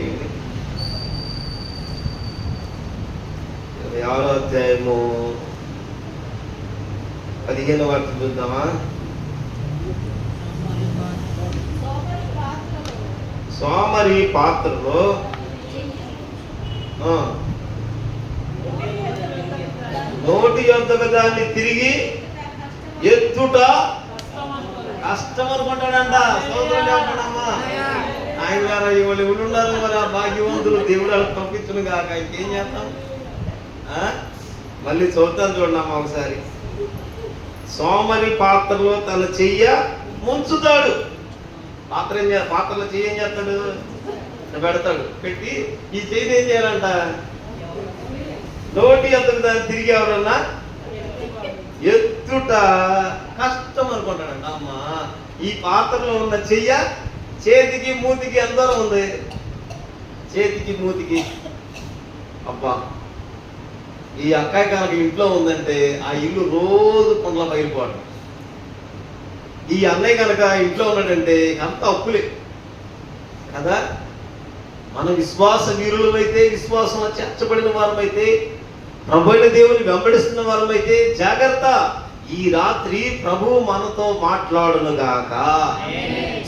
26వ అధ్యాయము 15వ వాక్యం చూద్దామా? సోమరి పాత్రలో నోటి యొద్దకు దాన్ని తిరిగి ఎత్తుట కష్టం అనుకుంటాడంట. సోదరుడు ఏమంటాడమ్మా? ఆయన గారు ఇవాళ ఉన్నారు మరి, ఆ భాగ్యవంతులు దేవుడు వాళ్ళకి పంపించును కాక ఇంకేం చేస్తాం? మళ్ళీ చూద్దాం చూడండి అమ్మ ఒకసారి. సోమరి పాత్రలో తన చెయ్య ముంచుతాడు. పాత్రలో చెయ్యి ఏం చేస్తాడు? పెడతాడు. పెట్టి ఈ చెయ్యి ఏం చేయాలంట? నోటి ఎత్తుకు దాన్ని తిరిగి ఎవరన్నా ఎత్తుట కష్టం అనుకుంటాడంట. అమ్మ ఈ పాత్రలో ఉన్న చెయ్య చేతికి మూతికి ఎంత దూరం ఉంది? చేతికి మూతికి. అబ్బా ఈ అక్కాయి కనుక ఇంట్లో ఉందంటే ఆ ఇల్లు రోజు కొండల బయలుపోవడం. ఈ అన్నయ్య కనుక ఇంట్లో ఉన్నాడంటే అంత అప్పులే కదా. మన విశ్వాస వీరులమైతే, విశ్వాసం చేర్చబడిన వారమైతే, ప్రభువైన దేవుని వెంబడిస్తున్న వారమైతే జాగ్రత్త. ఈ రాత్రి ప్రభువు మనతో మాట్లాడును గాక.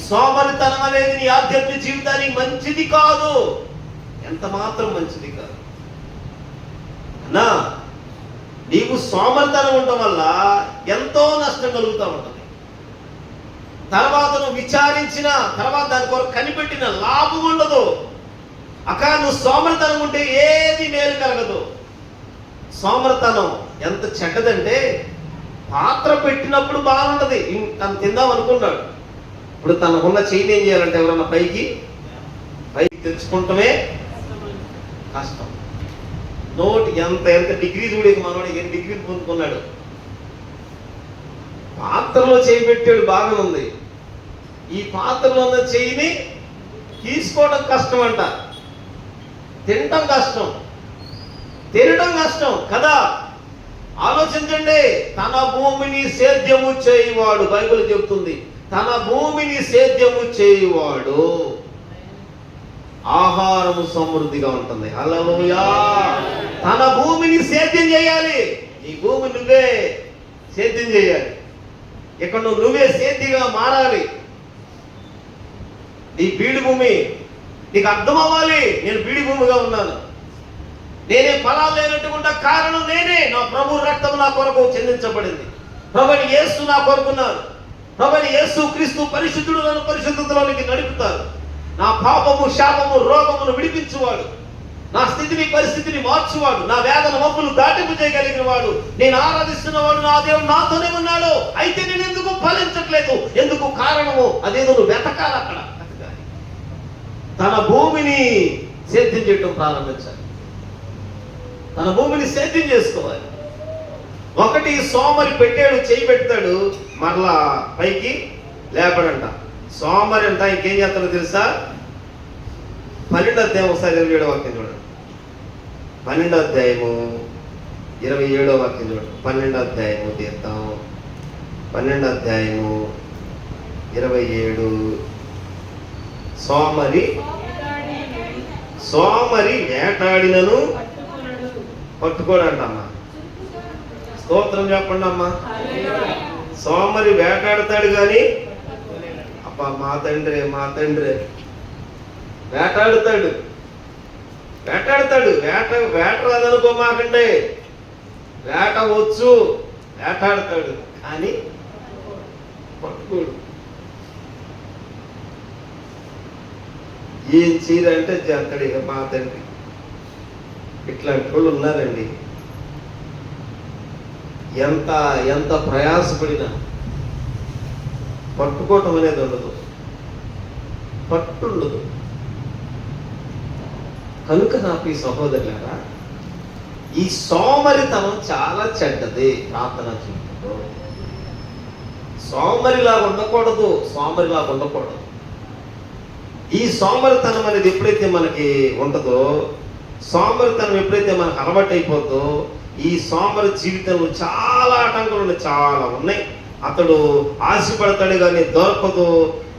సోమరితనం అనేది నీ ఆధ్యాత్మిక జీవితానికి మంచిది కాదు, ఎంత మాత్రం మంచిది కాదు. అన్నా నీవు సోమరితనం ఉండటం వల్ల ఎంతో నష్టం కలుగుతూ ఉంటుంది. తర్వాత నువ్వు విచారించిన తర్వాత దాని కొరకు కనిపెట్టిన లాభం ఉండదు. నువ్వు సోమరితనం ఉంటే ఏది మేలు కలగదు. సోమరితనం ఎంత చెడ్డదంటే, పాత్ర పెట్టినప్పుడు బాగుంటది, తను తిందాం అనుకున్నాడు. ఇప్పుడు తనకున్న చెయ్యి ఏం చేయాలంటే ఎవరన్నా పైకి తెచ్చుకుంటమే కష్టం. నోటి ఎంత డిగ్రీ చూడేది మనోడు, 8 డిగ్రీలు పొందుకున్నాడు. పాత్రలో చేయి పెట్టాడు, బాగా ఉంది. ఈ పాత్రలో ఉన్న చెయ్యిని తీసుకోవడం కష్టం అంట, తినటం కష్టం. తినడం కష్టం కదా. ఆలోచించండి. తన భూమిని సేద్యము చేయువాడు, బైబిల్ చెబుతుంది, తన భూమిని సేద్యము చేయువాడు ఆహారము సమృద్ధిగా ఉంటుంది. హల్లెలూయా. తన భూమిని సేద్యం చేయాలి. ఈ భూమి నువ్వే సేద్యం చేయాలి. ఇక్కడ నువ్వే సేద్యంగా మారాలి. నీ బీడి భూమి నీకు అర్థం అవ్వాలి. నేను బీడి భూమిగా ఉన్నాను, నేనే ఫలాలు లేనట్టుకుంటా, కారణం నేనే. నా ప్రభు రక్తం నా కొరకు చెందించబడింది. ప్రభుని యేసు నా కొరకున్నాను. ప్రభుని యేసు క్రీస్తు పరిశుద్ధుడు నన్ను పరిశుద్ధతలోనికి నడుపుతారు. నా పాపము శాపము రోగమును విడిపించువాడు, నా స్థితిని పరిస్థితిని మార్చువాడు, నా వేదన మబ్బులు దాటింపు చేయగలిగిన వాడు, నేను ఆరాధిస్తున్నవాడు నా దేవుడు నాతోనే ఉన్నాడు. అయితే నేను ఎందుకు ఫలించట్లేదు? ఎందుకు కారణము? అదేదో నువ్వు వెతకాలి. అక్కడ వెతకాలి. తన భూమిని సేద్యం చేయటం ప్రారంభించాలి. తన భూమిని సేద్యం చేసుకోవాలి. ఒకటి, సోమరి పెట్టాడు, చేయి పెడతాడు, మరలా పైకి లేపడంట. సోమరి అంట ఇంకేం చేస్తాడో తెలుసా? 12వ అధ్యాయం ఒకసారి 27వ వాక్యం చూడండి. 12వ అధ్యాయము 27వ వాక్యం చూడండి. 12వ అధ్యాయము తీద్దాం. 12వ అధ్యాయము 27. సోమరి వేటాడినను పట్టుకోడంటమ్మా. స్తోత్రం చెప్పండి అమ్మా. సోమరి వేటాడతాడు కానీ, అబ్బా మా తండ్రి వేటాడుతాడు. వేట రాదనుకో మాకండి. వేట వచ్చు, వేటాడతాడు కానీ పట్టుకోడు. ఏం చీర అంటే చేస్తాడు. ఇక మా తండ్రి ఇట్లాంటి వాళ్ళు ఉన్నారండి. ఎంత ప్రయాసపడినా పట్టుకోవటం అనేది ఉండదు, పట్టుండదు. కనుక నాకు ఈ సహోదరులారా, ఈ సోమరితనం చాలా చెడ్డది. ప్రార్థన జీవితంలో సోమరిలాగా ఉండకూడదు. ఈ సోమరితనం అనేది ఎప్పుడైతే మనకి ఉంటుందో, సోమరితనం ఎప్పుడైతే మనకు అలవాటు అయిపోతుందో, ఈ సోమరి జీవితంలో చాలా ఆటంకాలు చాలా ఉన్నాయి. అతడు ఆశపడతాడు కానీ దొరకదు.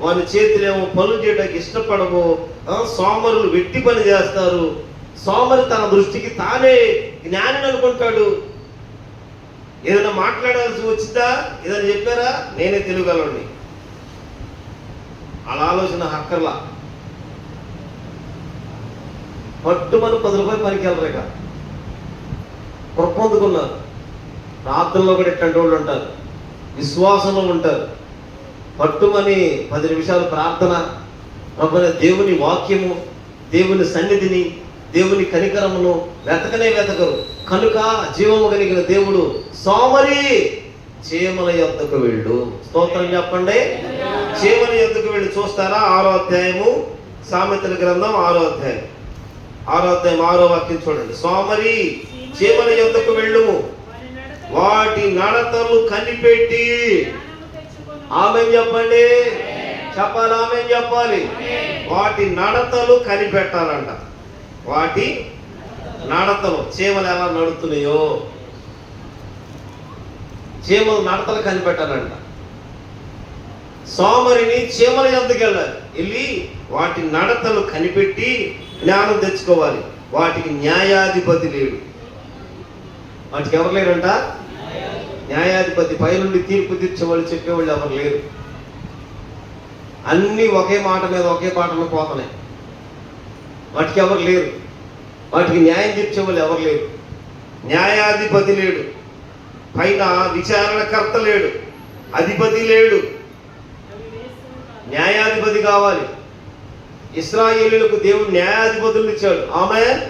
వాని చేతులేమో పనులు చేయడానికి ఇష్టపడవు. సోమరులు వెట్టి పని చేస్తారు. సోమరి తన దృష్టికి తానే జ్ఞాని అనుకుంటాడు. ఏదైనా మాట్లాడాల్సి వచ్చిందా, ఏదైనా చెప్పారా, నేనే తెలుగలని అలా ఆలోచన హక్కర్లా. పట్టుమని 10 రూపాయలు పనికి వెళ్ళరేక పొందుకున్నారు. ప్రార్థనలో కూడా ఇట్లాంటి వాళ్ళు ఉంటారు, విశ్వాసంలో ఉంటారు. పట్టుమని 10 నిమిషాలు ప్రార్థన, ప్రభువైన దేవుని వాక్యము, దేవుని సన్నిధిని, దేవుని కనికరమును వెతకరు. కనుక జీవము కలిగిన దేవుడు సోమరి చీమల యొద్దకు వెళ్ళు. స్తోత్రం చెప్పండి. చీమల యొద్దకు వెళ్ళి చూస్తారా? 6వ అధ్యాయము సామెతల గ్రంథం 6వ అధ్యాయం 6వ వాక్యం చూడండి. సోమరి చీమల యొద్దకు వెళ్ళుము, వాటి నడతలు కనిపెట్టి. ఆమేన్ చెప్పండి. చెప్పాలి, ఆమేన్ చెప్పాలి. వాటి నడతలు కనిపెట్టాలంట. వాటి నడతలు, చీమలు ఎలా నడుతున్నాయో చీమల నడతలు కనిపెట్టాలంట. సోమరిని చీమల యొద్దకు వెళ్ళి వాటి నడతలు కనిపెట్టి జ్ఞానం తెచ్చుకోవాలి. వాటికి న్యాయాధిపతి లేడు. వాటికి ఎవరు లేరంట? న్యాయాధిపతి, పైనుండి తీర్పు తీర్చేవాళ్ళు, చెప్పేవాళ్ళు ఎవరు లేరు. అన్నీ ఒకే మాట మీద పోతున్నాయి. వాటికి ఎవరు లేరు. వాటికి న్యాయం తీర్చేవాళ్ళు ఎవరు లేరు. న్యాయాధిపతి లేడు, పైన విచారణకర్త లేడు, అధిపతి లేడు. న్యాయాధిపతి కావాలి. ఇశ్రాయేలీయులకు దేవుడు న్యాయాధిపతులను ఇచ్చాడు. ఆమేన్.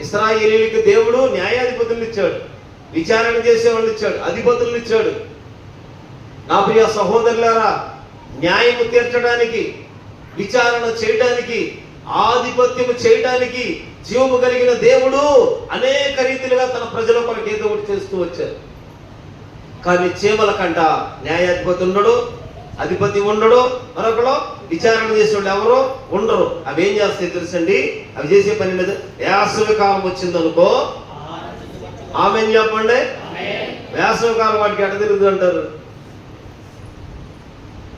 ఇశ్రాయేలీయులకు దేవుడు న్యాయాధిపతులను ఇచ్చాడు, విచారణ చేసేవాళ్ళు ఇచ్చాడు, అధిపతులను ఇచ్చాడు. నా ప్రియ సహోదరులారా, న్యాయము తీర్చడానికి, విచారణ చేయడానికి, ఆధిపత్యము చేయడానికి జీవము కలిగిన దేవుడు అనేక రీతిలుగా తన ప్రజల కొరకు ఏదో ఒకటి చేస్తూ వచ్చారు. కానీ చీమల కంట న్యాయాధిపతి ఉండడు, అధిపతి ఉండడు, మరొకడు విచారణ చేసేవాళ్ళు ఎవరు ఉండరు. అవి ఏం చేస్తాయి తెలుసండి? అవి చేసే పని మీద వేసవి కాలం వచ్చిందనుకో ఆమేన్ చెప్పండి. వేసవికాలం వాటికి ఎట తిరుగుతుంది అంటారు?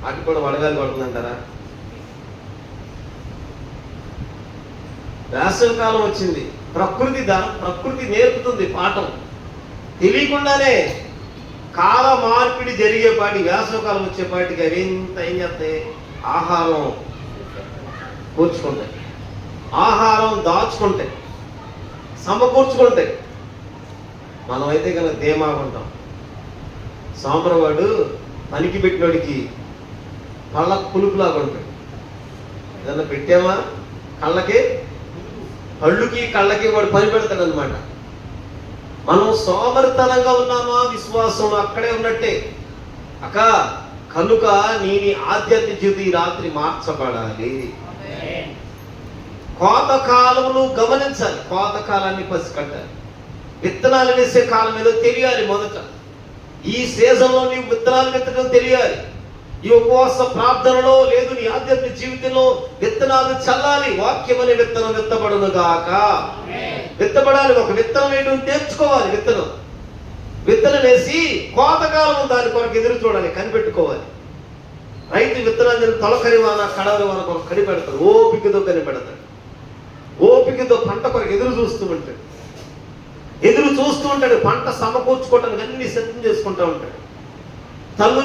వాటికి కూడా వడగాలి పడుతుందంటారా? వేసవికాలం వచ్చింది. ప్రకృతి నేర్పుతుంది పాఠం. తెలియకుండానే కాల మార్పిడి జరిగేపాటి వేసవికాలం వచ్చేపాటికి అవి ఎంత ఏం చేస్తాయి? ఆహారం కూర్చుకుంటాయి, ఆహారం దాచుకుంటాయి, సమకూర్చుకుంటాయి. మనమైతే కనుక ధీమాగా ఉంటాం. సాంబ్రవాడు పనికి పెట్టినోడికి కళ్ళ పులుపులాగా ఉంటాడు. ఏదన్నా పెట్టామా కళ్ళకి వాడు పని పెడతాడు అనమాట. మనం సోమరితనంగా ఉన్నామా? విశ్వాసం అక్కడే ఉన్నట్టే. కనుక నీ ఆధ్యాత్మిక జీవితం ఈ రాత్రి మార్చబడాలి. కోతకాలమును గమనించాలి, కోతకాలాన్ని పసికట్టాలి. విత్తనాలు వేసే కాలం ఏదో తెలియాలి. మొదట ఈ సీజన్లో నీవు విత్తనాలు విత్తడం తెలియాలి. ఈ ఉపవాస ప్రార్థనలో లేదు, నీ ఆధ్యాత్మిక జీవితంలో విత్తనాలు చల్లాలి. వాక్యం అనే విత్తనం విత్తబడును గాక. విత్తబడాలి. ఒక విత్తనం వేయడం నేర్చుకోవాలి. విత్తనం వేసి కోతకాలం దాని కొరకు ఎదురు చూడాలి, కనిపెట్టుకోవాలి. రైతు విత్తనాన్ని తొలకరివాన కడవరివాన కొరకు కనిపెడతాడు. ఓపికతో కనిపెడతాడు. ఓపికతో పంట కొరకు ఎదురు చూస్తూ ఉంటాడు. పంట సమకూర్చుకోవటానికి అన్ని సిద్ధం చేసుకుంటూ ఉంటాడు. తను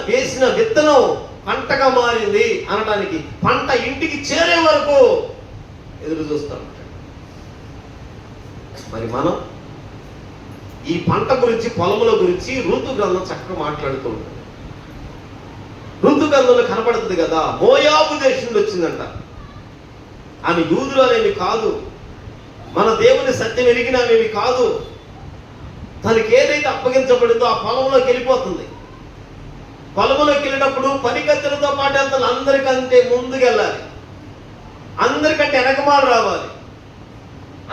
వేసిన విత్తనం పంటగా మారింది అనడానికి, పంట ఇంటికి చేరే వరకు ఎదురు చూస్తూ ఉంటాడు. మరి మనం ఈ పంట గురించి, పొలముల గురించి ఋతు గ్రంథం చక్కగా మాట్లాడుతూ ఉంటాడు. ఋతు గ్రంథంలో కనపడుతుంది కదా, మోయాబు దేశం నుండి వచ్చిందంట. ఆమె యూదురాలేమి కాదు, మన దేవుని సత్యం ఎరిగినామేమి కాదు. తనకి ఏదైతే అప్పగించబడిందో ఆ పొలంలోకి వెళ్ళిపోతుంది. పొలంలోకి వెళ్ళినప్పుడు పనికత్తెలతో పాటు వెళ్తాను. అందరికంటే ముందుకెళ్ళాలి, అందరికంటే వెనకమాలు రావాలి.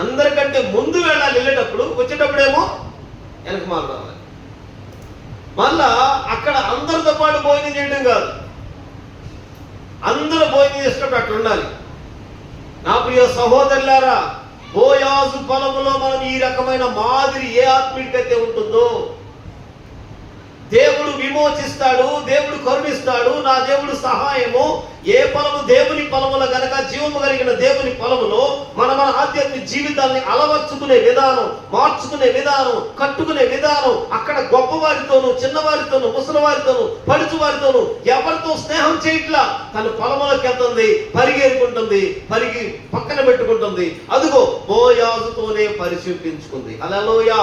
అందరికంటే ముందు వెళ్ళాలి. వెళ్ళేటప్పుడు, వచ్చేటప్పుడేమో వెనకమాలు రావాలి. మళ్ళా అక్కడ అందరితో పాటు భోజనం చేయడం కాదు, అందరూ భోజనం చేసినప్పుడు అట్లా ఉండాలి. నా ప్రియ సహోదరులారా, బోయాజు పొలములో మనం ఈ రకమైన మాదిరి ఏ ఆత్మీయుడికైతే ఉంటుందో, దేవుడు విమోచిస్తాడు, దేవుడు కరుణిస్తాడు. నా దేవుడు సహాయము. ఏ పొలము దేవుని పొలములో గనక, జీవము కలిగిన దేవుని పొలములో మన ఆధ్యాత్మిక జీవితాన్ని అలవర్చుకునే విధానం, మార్చుకునే విధానం, కట్టుకునే విధానం, అక్కడ గొప్పవారితోనూ, చిన్నవారితోనూ, ముసలివారితోనూ, పడుచువారితోనూ ఎవరితో స్నేహం చేయట్లా. తన పొలములోకి వెళ్తుంది, పరిగెరుకుంటుంది, పరిగి పక్కన పెట్టుకుంటుంది. అదిగో బోయాజుతోనే పరిశుద్ధించుకుంది. హల్లెలూయా.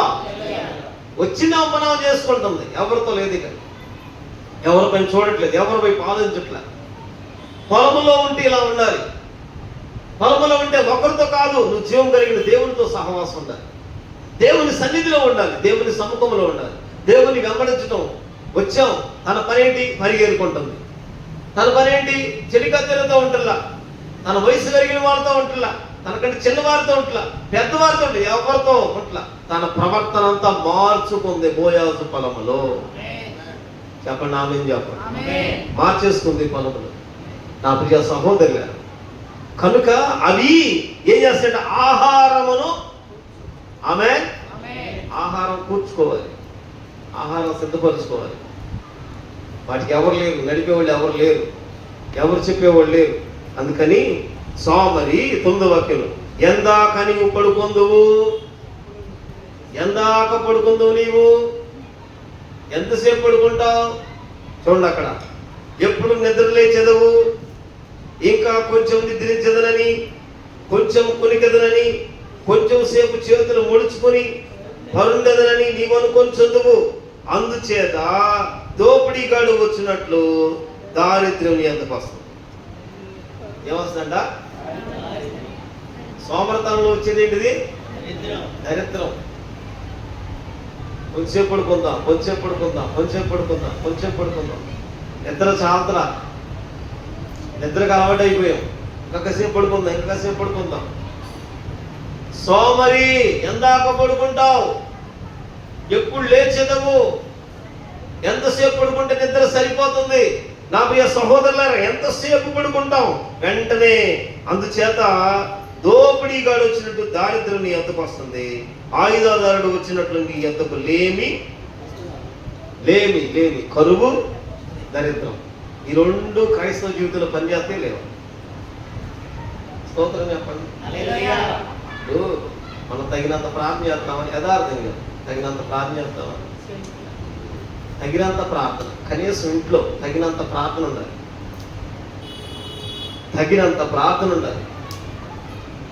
వచ్చిన అప్పనం చేసుకుంటుంది. ఎవరితో లేదు, ఇక ఎవరిపై చూడట్లేదు, ఎవరిపై ఆలోచించట్లేదు. పొలములో ఉంటే ఇలా ఉండాలి. పొలములో ఉంటే ఒకరితో కాదు, నువ్వు జీవం కలిగిన దేవునితో సహవాసం ఉండాలి, దేవుని సన్నిధిలో ఉండాలి, దేవుని సముఖంలో ఉండాలి, దేవుని వెంబడించడం. వచ్చాం, తన పనేంటి? పరిగెరుకుంటుంది. తన పనేంటి? చెలికత్తెలతో ఉంటుల్లా, తన వయసు కలిగిన వాళ్ళతో ఉంటుల్లా, తనకంటే చిన్నవారితో ఉంటులా, పెద్దవారితో ఉంటే ఎవరితో ఉంటులా. తన ప్రవర్తన అంతా మార్చుకుంది బోయాజు పొలములో. చెప్పండి ఆమేన్ చెప్పండి. మార్చేసుకుంది పొలములో. నా ప్రియ సహోదరులు, కనుక అవి ఏం చేస్తాయంటే ఆహారమును, ఆమేన్, ఆహారం కూర్చుకోవాలి, ఆహారం సిద్ధపరచుకోవాలి. వాటికి ఎవరు లేరు, నడిపేవాళ్ళు ఎవరు లేరు, ఎవరు చెప్పేవాళ్ళు లేరు. అందుకని సోమరి 9వ వాక్యం, ఎందాక నీవు పడుకొందువు, ఎందాక పడుకుందువు, నీవు ఎంతసేపు పడుకుంటావు? చూడండి అక్కడ, ఎప్పుడు నిద్రలేచెదవు, ఇంకా కొంచెం నిద్రించదనని, కొంచెం కొనికెదనని, కొంచెం సేపు చేతులు ముడుచుకొని పరుండదనని నీవు అనుకొని చదువు. అందుచేత దోపిడీగాడు వచ్చినట్లు దారిద్ర్యం నీ అంతకు వస్తుంది. ఏమొస్తుందంట? సోమరతనంలో వచ్చేది ఏంటిది? దరిద్రం. కొంచెం పడుకుందాం, కొంచెం పడుకుందాం, కొంచెం పడుకుందాం, కొంచెం పడుకుందాం. నిద్ర చాలతలా, నిద్రకు అలవాటు అయిపోయాం. ఇంకాసేపు పడుకుందాం, ఇంకాసేపు పడుకుందాం. సోమరి, ఎందాక పడుకుంటావు? ఎప్పుడు లేచెదవు? ఎంతసేపు పడుకుంటే నిద్ర సరిపోతుంది? నా ప్రియ సహోదరులారా, ఎంతసేపు పడుకుంటాం? వెంటనే అందుచేత దోపిడీగాడు వచ్చినట్టు దారిద్ర్యం నీ ఎద్దకు వస్తుంది, ఆయుధాదారుడు వచ్చినట్లు నీ ఎద్దకు లేమి, కరువు, దరిద్రం. ఈ రెండు క్రైస్తవ జీవితంలో పనిచేస్తే లేవు. స్తోత్రం చెప్పండి. మనం తగినంత ప్రార్థన చేస్తామా? యథార్థంగా తగినంత ప్రార్థన చేస్తామా? తగినంత ప్రార్థన, కనీసం ఇంట్లో తగినంత ప్రార్థన ఉండాలి.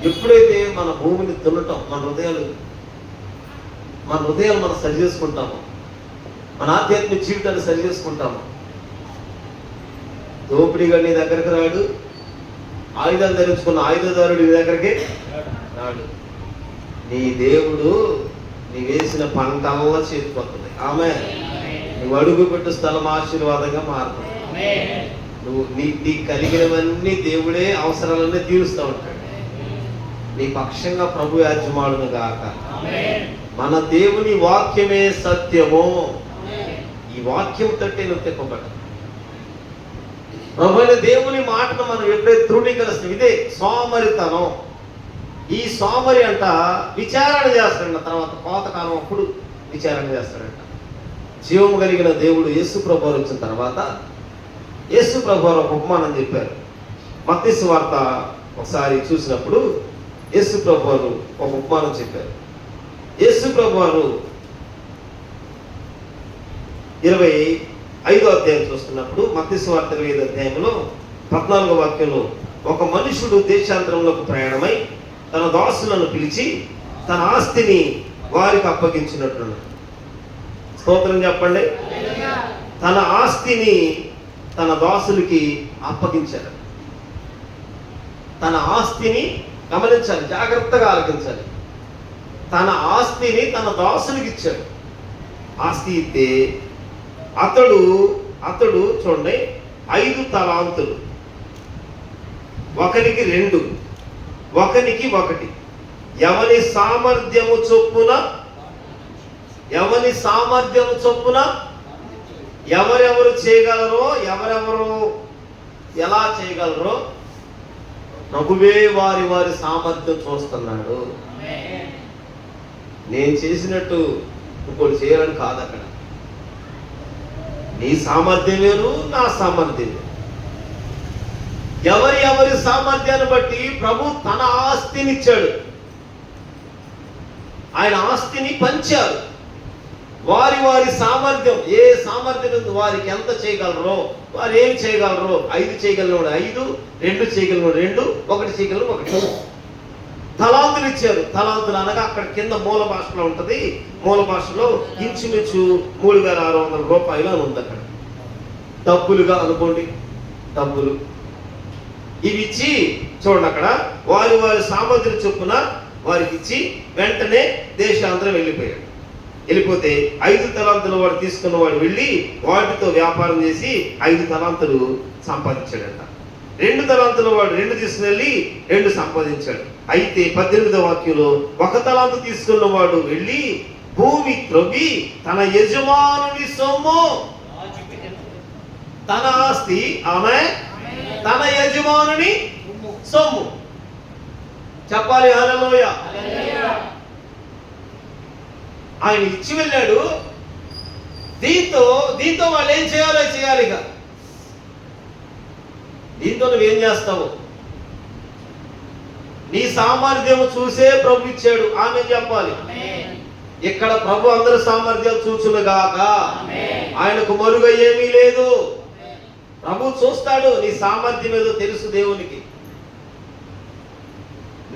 ఎప్పుడైతే మన భూమిని దున్నటం, మన హృదయాలు మనం సరి చేసుకుంటామో, మన ఆధ్యాత్మిక జీవితాన్ని సరి చేసుకుంటాము, దోపిడిగా నీ దగ్గరికి రాడు, ఆయుధాలు ధరించుకున్న ఆయుధదారుడు నీ దగ్గరికి రాడు. నీ దేవుడు నీ వేసిన పంటల్లా చేతిపోతుంది. ఆమె నువ్వు అడుగు పెట్టు స్థలం ఆశీర్వాదంగా మారుతుంది. నువ్వు నీ కలిగినవన్నీ దేవుడే అవసరాలన్నీ తీరుస్తూ ఉంటాడు. నీ పక్షంగా ప్రభు యాజమాడును గాక. మన దేవుని వాక్యమే సత్యము. ఈ వాక్యం తట్టే నువ్వు తిప్పబడ్డ ప్రభు అయిన దేవుని మాటను మనం ఎప్పుడైతే తృణీకరిస్తాం, ఇదే సోమరితనం. ఈ సోమరి అంట విచారణ చేస్తాడంట, తర్వాత కోతకాలం అప్పుడు విచారణ చేస్తాడంట. జీవము కలిగిన దేవుడు యేసు ప్రభువు వచ్చిన తర్వాత యేసు ప్రభువు ఒక ఉపమానం చెప్పారు. మత్తయి సువార్త ఒకసారి చూసినప్పుడు యేసు ప్రభువు ఒక ఉపమానం చెప్పారు. యేసు ప్రభువు 25వ అధ్యాయం చూస్తున్నప్పుడు మత్తయి సువార్త 25వ అధ్యాయంలో 14వ వాక్యంలో, ఒక మనుషుడు దేశాంతరంలోకి ప్రయాణమై తన దాసులను పిలిచి తన ఆస్తిని వారికి అప్పగించినట్లున్నాడు. స్తోత్రం చెప్పండి. తన ఆస్తిని తన దాసులకి అప్పగించాడు. తన ఆస్తిని గమనించాలి, జాగ్రత్తగా ఆలకించాలి. తన ఆస్తిని తన దాసులకి ఇచ్చాడు. ఆస్తి ఇస్తే అతడు చూడండి 5 తలాంతులు, ఒకనికి 2, ఒకనికి 1, ఎవరి సామర్థ్యము చొప్పున ఎవరెవరు చేయగలరో, ఎవరెవరు ఎలా చేయగలరో ప్రభువే వారి వారి సామర్థ్యం చూస్తున్నాడు. నేను చేసినట్టు ఇంకోటి చేయాలని కాదు. అక్కడ నీ సామర్థ్యం వేరు, నా సామర్థ్యం వేరు. ఎవరి సామర్థ్యాన్ని బట్టి ప్రభు తన ఆస్తినిచ్చాడు. ఆయన ఆస్తిని పంచారు. వారి సామర్థ్యం, ఏ సామర్థ్యం వారికి ఎంత చేయగలరో, వారు ఏం చేయగలరో. 5 చేయగలిగినోడు 5, 2 చేయగలిగినోడు 2, 1 చేయగలిగిన 1. తలాంతులు ఇచ్చారు. తలాంతులు అనగా అక్కడ కింద మూల భాషలో ఉంటుంది. మూల భాషలో ఇంచుమించు 3600 రూపాయలు అని ఉంది. అక్కడ డబ్బులుగా అనుకోండి, డబ్బులు ఇవి ఇచ్చి చూడండి, అక్కడ వారి సామర్థ్యం చొప్పున వారికి ఇచ్చి వెంటనే దేశాంతరం వెళ్ళిపోతే 5 తలాంతులు వాడు తీసుకున్నవాడు వెళ్ళి వాటితో వ్యాపారం చేసి 5 తలాంతులు సంపాదించాడంట. 2 తలాంతుల వాడు 2 తీసుకుని వెళ్ళి 2 సంపాదించాడు. అయితే 18వ వాక్యంలో 1 తలాంతు తీసుకున్నవాడు వెళ్ళి భూమి త్రవ్వి తన యజమానుని సొమ్ము, తన ఆస్తి, ఆమె తన యజమానుని సొమ్ము. చెప్పాలి హల్లెలూయా. ఆయన ఇచ్చి వెళ్ళాడు. దీంతో వాళ్ళు ఏం చేయాలో చేయాలి. ఇక దీంతో నువ్వేం చేస్తావు? నీ సామర్థ్యం చూసే ప్రభు ఇచ్చాడు, ఆమె చెప్పాలి. ఇక్కడ ప్రభు అందరి సామర్థ్యాలు చూచునుగాక. ఆయనకు మరుగ ఏమీ లేదు. ప్రభు చూస్తాడు. నీ సామర్థ్యం ఏదో తెలుసు దేవునికి.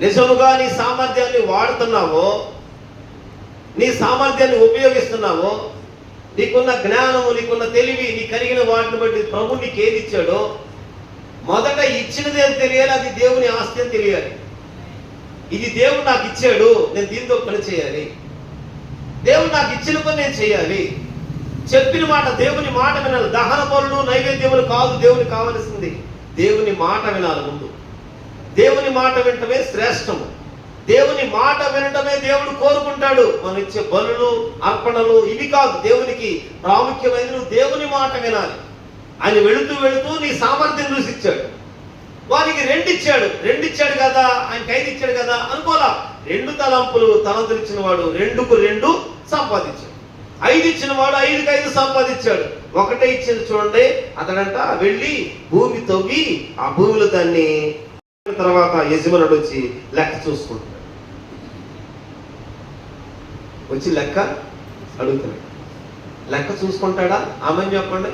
నిజముగా నీ సామర్థ్యాన్ని వాడుతున్నావో, నీ సామర్థ్యాన్ని ఉపయోగిస్తున్నావో, నీకున్న జ్ఞానము, నీకున్న తెలివి, నీ కలిగిన వాటిని బట్టి ప్రభు నీకు ఏది ఇచ్చాడో మొదట ఇచ్చినది అని తెలియాలి. అది దేవుని ఆస్తి అని తెలియాలి. ఇది దేవుడు నాకు ఇచ్చాడు, నేను దీంతో పని చేయాలి. దేవుడు నాకు ఇచ్చిన పని నేను చేయాలి. చెప్పిన మాట, దేవుని మాట వినాలి. దహన బలులు, నైవేద్యములు కాదు దేవునికి కావలసింది. దేవుని మాట వినాలి. ముందు దేవుని మాట వినటమే శ్రేష్టము. దేవుని మాట వినటమే దేవుడు కోరుకుంటాడు. మనం ఇచ్చే బలులు, అర్పణలు ఇవి కాదు దేవునికి ప్రాముఖ్యమైనది. నువ్వు దేవుని మాట వినాలి. ఆయన వెళుతూ నీ సామర్థ్యం చూసి ఇచ్చాడు. వానికి రెండిచ్చాడు కదా, ఆయనకి 5 ఇచ్చాడు కదా అనుకోలా. 2 తలంతులు ఇచ్చిన వాడు 2కు 2 సంపాదించాడు. 5 ఇచ్చిన వాడు 5కి 5 సంపాదించాడు. 1 ఇచ్చిన చూడండి, అతడంట వెళ్ళి భూమి తవ్వి ఆ భూమిలో దాన్ని తర్వాత యజమానుడు వచ్చి లెక్క చూసుకుంటాడు. వచ్చి లెక్క అడుగుతున్నాడు. లెక్క చూసుకుంటాడా? ఆమె చెప్పండి.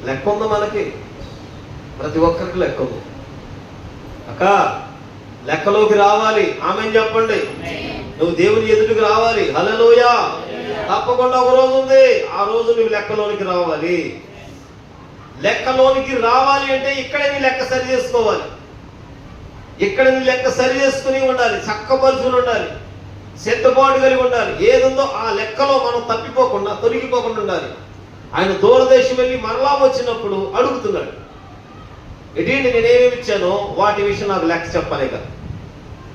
లెక్క ఉందా? మనకి ప్రతి ఒక్కరికి లెక్క ఉంది. అక్క లెక్కలోకి రావాలి. ఆమె చెప్పండి. నువ్వు దేవుని ఎదుటికి రావాలి. హల్లెలూయా. తప్పకుండా ఒక రోజు ఉంది, ఆ రోజు నువ్వు లెక్కలోనికి రావాలి. లెక్కలోనికి రావాలి అంటే ఇక్కడే నీ లెక్క సరి చేసుకోవాలి. ఇక్కడ నీ లెక్క సరి చేసుకుని ఉండాలి, చక్కపరుచుని ఉండాలి, సిద్ధపాటు కలిగి ఉండాలి. ఏదుందో ఆ లెక్కలో మనం తప్పిపోకుండా తొలగిపోకుండా ఉండాలి. ఆయన దూరదేశం వెళ్ళి మరలా వచ్చినప్పుడు అడుగుతున్నాడు, ఏంటి నేనేమి ఇచ్చానో వాటి విషయం నాకు లెక్క చెప్పాలి కదా.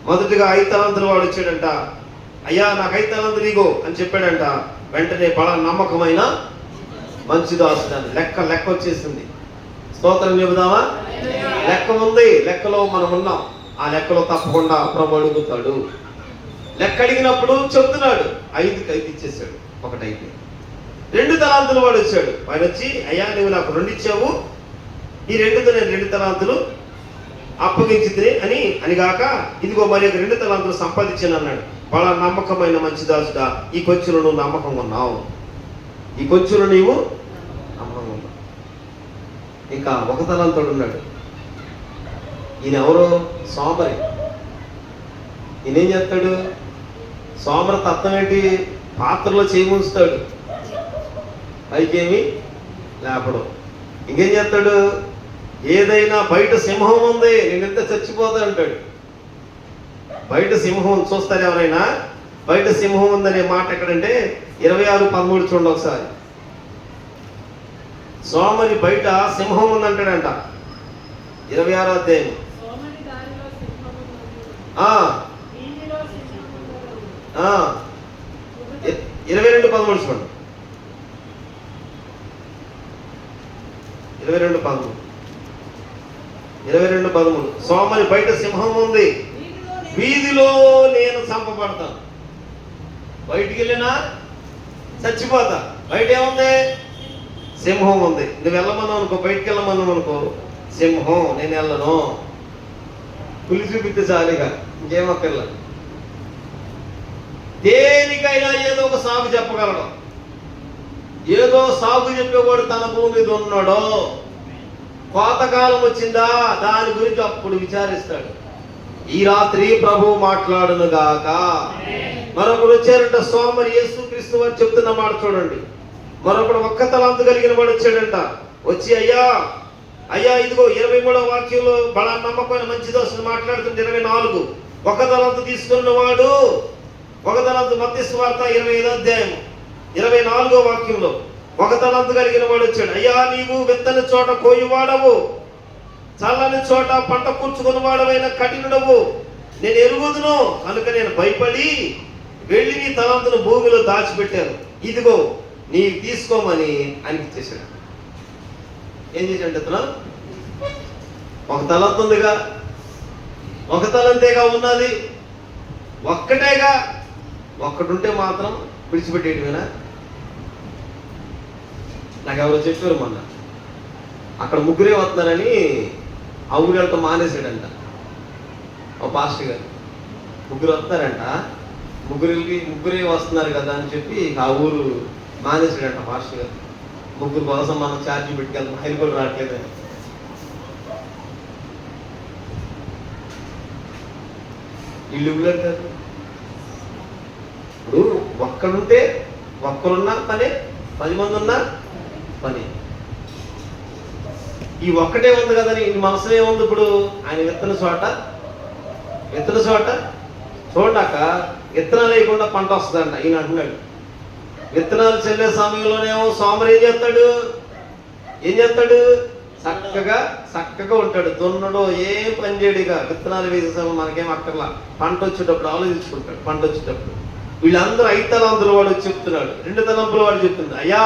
మొదటిగా 5 తలాంతుల వాడు వచ్చాడంట. అయ్యా నాకు 5 తలాంతులు ఇగో అని చెప్పాడంట. వెంటనే బలా నమ్మకమైన మంచి దాసుడు లెక్క వచ్చేసింది. స్తోత్రం చెబుదామా? లెక్క ఉంది, లెక్కలో మనం ఉన్నాం. ఆ లెక్కలో తప్పకుండా ప్రభు అడుగుతాడు. లెక్క అడిగినప్పుడు చెబుతున్నాడు. 5కి 5 ఇచ్చేసాడు. 1 అయిపోయింది. 2 తలాంతుల వాడు వచ్చాడు. ఆయన వచ్చి, అయ్యా నువ్వు నాకు 2 ఇచ్చావు, ఈ 2తో నేను 2 తలాంతులు అప్పగించింది అని గాక ఇదిగో మరి 2 తలాంతులు సంపాదించాను అన్నాడు. వాళ్ళ నమ్మకమైన మంచి దాసుడా, ఈ కొంచెంలో నువ్వు నమ్మకంగా ఉన్నావు, ఈ కొంచెంలో నీవు నమ్మకంగా ఉన్నావు. ఇంకా 1 తలాంతుడు ఉన్నాడు. ఈయన ఎవరో సోమరి. ఈయనేం చేస్తాడు? సోమర తత్వం ఏంటి? పాత్రలో చేయి ముంచుతాడు, పైకేమి లేపడం. ఇంకేం చేస్తాడు? ఏదైనా బయట సింహం ఉంది, నేనెంత చచ్చిపోతా అంటాడు. బయట సింహం చూస్తారు ఎవరైనా? బయట సింహం ఉందనే మాట ఎక్కడంటే 26:13 చూడండి ఒకసారి. సోమరి బయట సింహం ఉందంటాడంట. 26వ అధ్యాయం 22:13 చూడండి. 22:13 సోమరి బయట సింహం ఉంది, వీధిలో నేను చంపబడతాను. బయటికి వెళ్ళినా చచ్చిపోతా. బయట ఏముంది? సింహం ఉంది. నువ్వు వెళ్ళమన్నావు అనుకో, బయటికి వెళ్ళమన్నావు అనుకో, సింహం, నేను వెళ్ళను. పులి చూపిస్తే చాలుగా, ఇంకేమక్కర్లా. దేనికైనా ఏదో ఒక సాగు చెప్పగలడు. ఏదో సాగు చెప్పేవాడు తన భూమి మీద ఉన్నాడో, కోతకాలం వచ్చిందా దాని గురించి అప్పుడు విచారిస్తాడు. ఈ రాత్రి ప్రభు మాట్లాడును గాక. మరొకడు వచ్చారంట సోమరి, యేసుక్రీస్తు వారు చెప్తున్న మాట చూడండి. మరొకడు 1 తలాంతు కలిగిన వాడు వచ్చాడంట. వచ్చి అయ్యా ఇదిగో 23వ వాక్యంలో బలా నమ్మకమైన మంచి దోషులు మాట్లాడుతుంటే 24 1 తలాంతు తీసుకున్న వాడు 1 తలాంతు మత్తయి సువార్త 25వ అధ్యాయం 24వ వాక్యంలో 1 తలాంతు కలిగిన వాడు వచ్చాడు. అయ్యా నీవు విత్తని చోట కోయువాడవు, చల్లని చోట పంట కూర్చుకున్న వాడవైన కఠినుడవు, నేను ఎరుగుదును కనుక నేను భయపడి వెళ్ళి నీ తలాంతును భూమిలో దాచిపెట్టాను, ఇదిగో నీ తీసుకోమని ఆయనకి ఇచ్చేసాడు. ఏం చేశాడు అతను? 1 తలాంతు ఉందిగా, 1 తలాంతేగా ఉన్నది, ఒక్కటేగా. ఒక్కడుంటే మాత్రం విడిచిపెట్టేటివేనా? నాకు ఎవరో చెప్పారు మొన్న, అక్కడ 3 వస్తున్నారని ఆ ఊరు వెళ్తా మానేసాడంట. ఓ పాస్టర్ గారు 3 వస్తున్నారంట, 3 వస్తున్నారు కదా అని చెప్పి ఆ ఊరు మానేసాడంట పాస్టర్ గారు. 3 కోసం మనం ఛార్జీ పెట్టుకెళ్తాం, హైకోర్టు రావట్లేదని. వీళ్ళు కాదు. ఇప్పుడు ఒక్కడుంటే ఒక్కరున్నా పని, 10 మంది ఉన్నా పని. ఈ ఒక్కటే ఉంది కదని మనసులో ఏముంది? ఇప్పుడు ఆయన విత్తన చోట చూడక విత్తనాలు వేయకుండా పంట వస్తుందంట. ఈయన అంటున్నాడు, విత్తనాలు చల్లే సమయంలోనేమో సోమరు ఏం చేస్తాడు? చక్కగా ఉంటాడు, దున్నడు, ఏం పని చేయడుగా. విత్తనాలు వేసే సమయం మనకేం అక్కర్లా. పంట వచ్చేటప్పుడు ఆలోచించుకుంటాడు. పంట వచ్చేటప్పుడు వీళ్ళందరూ 5 తలాంతుల వాడు చెప్తున్నాడు, 2 తలంపుల వాడు చెప్తున్నాడు. అయ్యా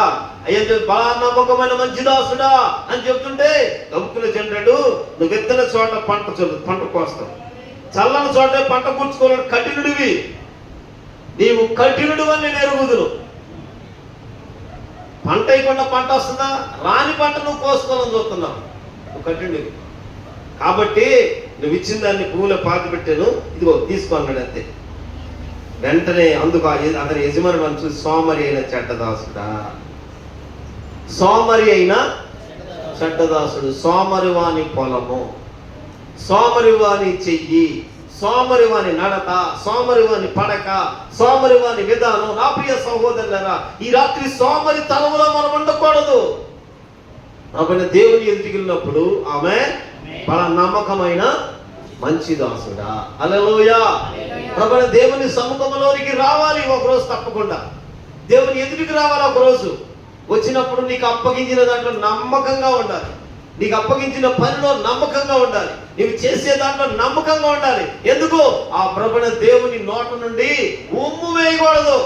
బలా నమ్మకమైన మంచి దాసుడా అని చెప్తుంటే గంపుల చెంటాడు, నువ్వు విత్తన చోట పంట కోస్తావు, చల్లని చోట పంట కూర్చుకోవాలని కఠినుడివి, నీవు కఠినుడు అని నేను ఎరుగుదును. పంట అయికుండా పంట వస్తుందా? రాని పంట నువ్వు కోసుకోవాలని చూస్తున్నావు, నువ్వు కఠినుడివి. కాబట్టి నువ్వు ఇచ్చిన దాన్ని భూమిలో పాతి పెట్టాను, ఇదిగో తీసుకో అన్నాడు. అంతే. వెంటనే అందుకు అతని యజమాని మనం చూసి, సోమరి అయిన చెడ్డదాసుడా, సోమరి అయిన చెడ్డదాసుడు, సోమరి వాని పొలము, సోమరి వాని చెయ్యి, సోమరి వాని నడత, సోమరి వాని పడక, సోమరి వాని విధానం. నా ప్రియ సహోదరులారా, ఈ రాత్రి సోమరి తనములో మనం ఉండకూడదు. కాబట్టి దేవుని ఎదుటికెళ్ళినప్పుడు ఆమె బల నమ్మకమైన మంచి దాసుడా. హల్లెలూయా. కాబట్టి దేవుని సముఖంలోనికి రావాలి ఒకరోజు, తప్పకుండా దేవుని ఎదుటికి రావాలి ఒకరోజు. వచ్చినప్పుడు నీకు అప్పగించిన దాంట్లో నమ్మకంగా ఉండాలి, నీకు అప్పగించిన పనిలో నమ్మకంగా ఉండాలి, నీవు చేసే దాంట్లో నమ్మకంగా ఉండాలి. ఎందుకు? ఆ ప్రభుని దేవుని నోట నుండి ఉమ్ము వేయకూడదు,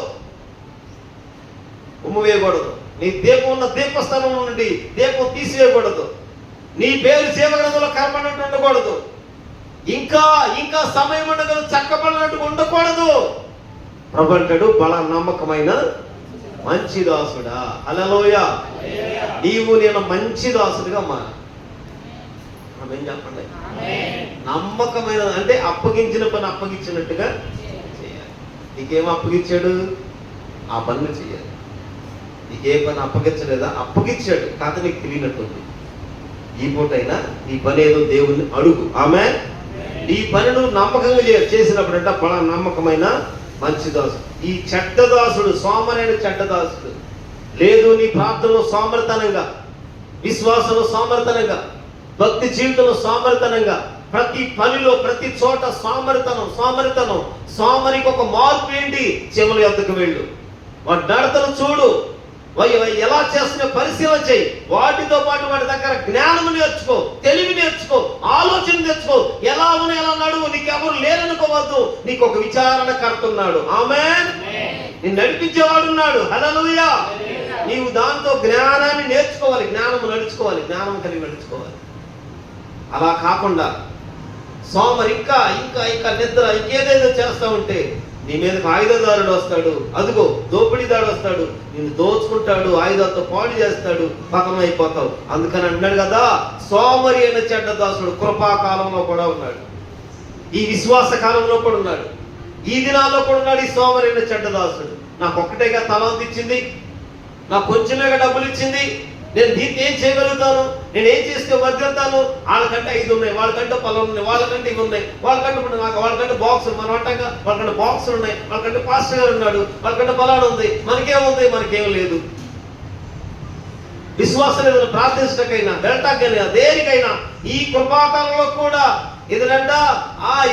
ఉమ్ము వేయకూడదు. నీ దీపం ఉన్న దీపస్థానం నుండి దీపం తీసివేయకూడదు, నీ పేరు సేవగ్రంథంలో కనపడినట్టు ఉండకూడదు, ఇంకా ఇంకా సమయం ఉండగలదు చక్కబడినట్టుగా ఉండకూడదు. ప్రభు అంటాడు, బల నమ్మకమైన మంచి దాసుడా. హల్లెలూయా. నీవు నేను మంచి దాసుడిగా మారా. ఆమేన్ చెప్పండి. నమ్మకమైన అంటే అప్పగించిన పని అప్పగించినట్టుగా చేయాలి. నీకేం అప్పగించాడు? ఆ పనులు చేయాలి. నీకే పని అప్పగించలేదా? అప్పగించాడు, కాదు నీకు తెలియనట్టుంది. ఈ పూటైనా నీ పని ఏదో దేవుణ్ణి అడుగు. ఆమేన్. నీ పని నువ్వు నమ్మకంగా చేసినప్పుడు అంటే బల నమ్మకమైన మంచి దాసుడు. ఈ చెడ్డదాసుడు, సోమరైన చెడ్డదాసుడు లేదు. నీ ప్రార్థనలో సోమరితనంగా, విశ్వాసంలో సోమరితనంగా, భక్తి జీవితంలో సోమరితనంగా, ప్రతి పనిలో ప్రతి చోట సోమరితనం. సోమరికి ఒక మార్పు ఏంటి? చెవుల యొద్దకు వెళ్ళు, వాడి నడతను చూడు, ఎలా చేస్తున్న పరిశీలన చేయి. వాటితో పాటు వాటి దగ్గర జ్ఞానము నేర్చుకో, తెలివి నేర్చుకో, ఆలోచన నేర్చుకో. ఎలా నడువు. నీకెవరు లేరనుకోవద్దు, నీకు ఒక విచారణకర్త ఉన్నాడు. ఆమేన్. నిన్ను నడిపించేవాడున్నాడు. హల్లెలూయా. నీవు దాంతో జ్ఞానాన్ని నేర్చుకోవాలి, జ్ఞానము నడుచుకోవాలి, జ్ఞానం కలిగి నడుచుకోవాలి. అలా కాకుండా సోమరి ఇంకా నిద్ర ఇంకేదేదో చేస్తా ఉంటే నీ మీదకు ఆయుధదారుడు వస్తాడు, అదిగో దోపిడీదాడు వస్తాడు, నిన్ను దోచుకుంటాడు, ఆయుధాలతో పాడు చేస్తాడు, పతనం అయిపోతావు. అందుకని అన్నాడు కదా, సోమరి అయిన చెడ్డదాసుడు కృపాకాలంలో కూడా ఉన్నాడు, ఈ విశ్వాస కాలంలో కూడా ఉన్నాడు, ఈ దినాల్లో కూడా ఉన్నాడు. ఈ సోమరి అయిన చెడ్డదాసుడు నాకు ఒక్కటేగా తలాంతు ఇచ్చింది, నాకు కొంచెమేగా డబ్బులు ఇచ్చింది, నేను దీన్ని ఏం చేయగలుగుతాను, నేను ఏం చేస్తే వర్దిల్తాను. వాళ్ళకంటే 5 ఉన్నాయి, వాళ్ళకంటే పొలం ఉన్నాయి, వాళ్ళకంటే ఇవి ఉన్నాయి, వాళ్ళకంటే బాక్స్, మనం అంటాక వాళ్ళకంటే బాక్సులు ఉన్నాయి, వాళ్ళకంటే పాస్టర్ గారు ఉన్నాడు, వాళ్ళకంటే పొలాలు ఉంది, మనకేముంది? మనకేం లేదు. విశ్వాసం లేదు. ప్రార్థించటకైనా, వెళ్ళటాకైనా, దేనికైనా ఈ కృపాకాలంలో కూడా ఇదంట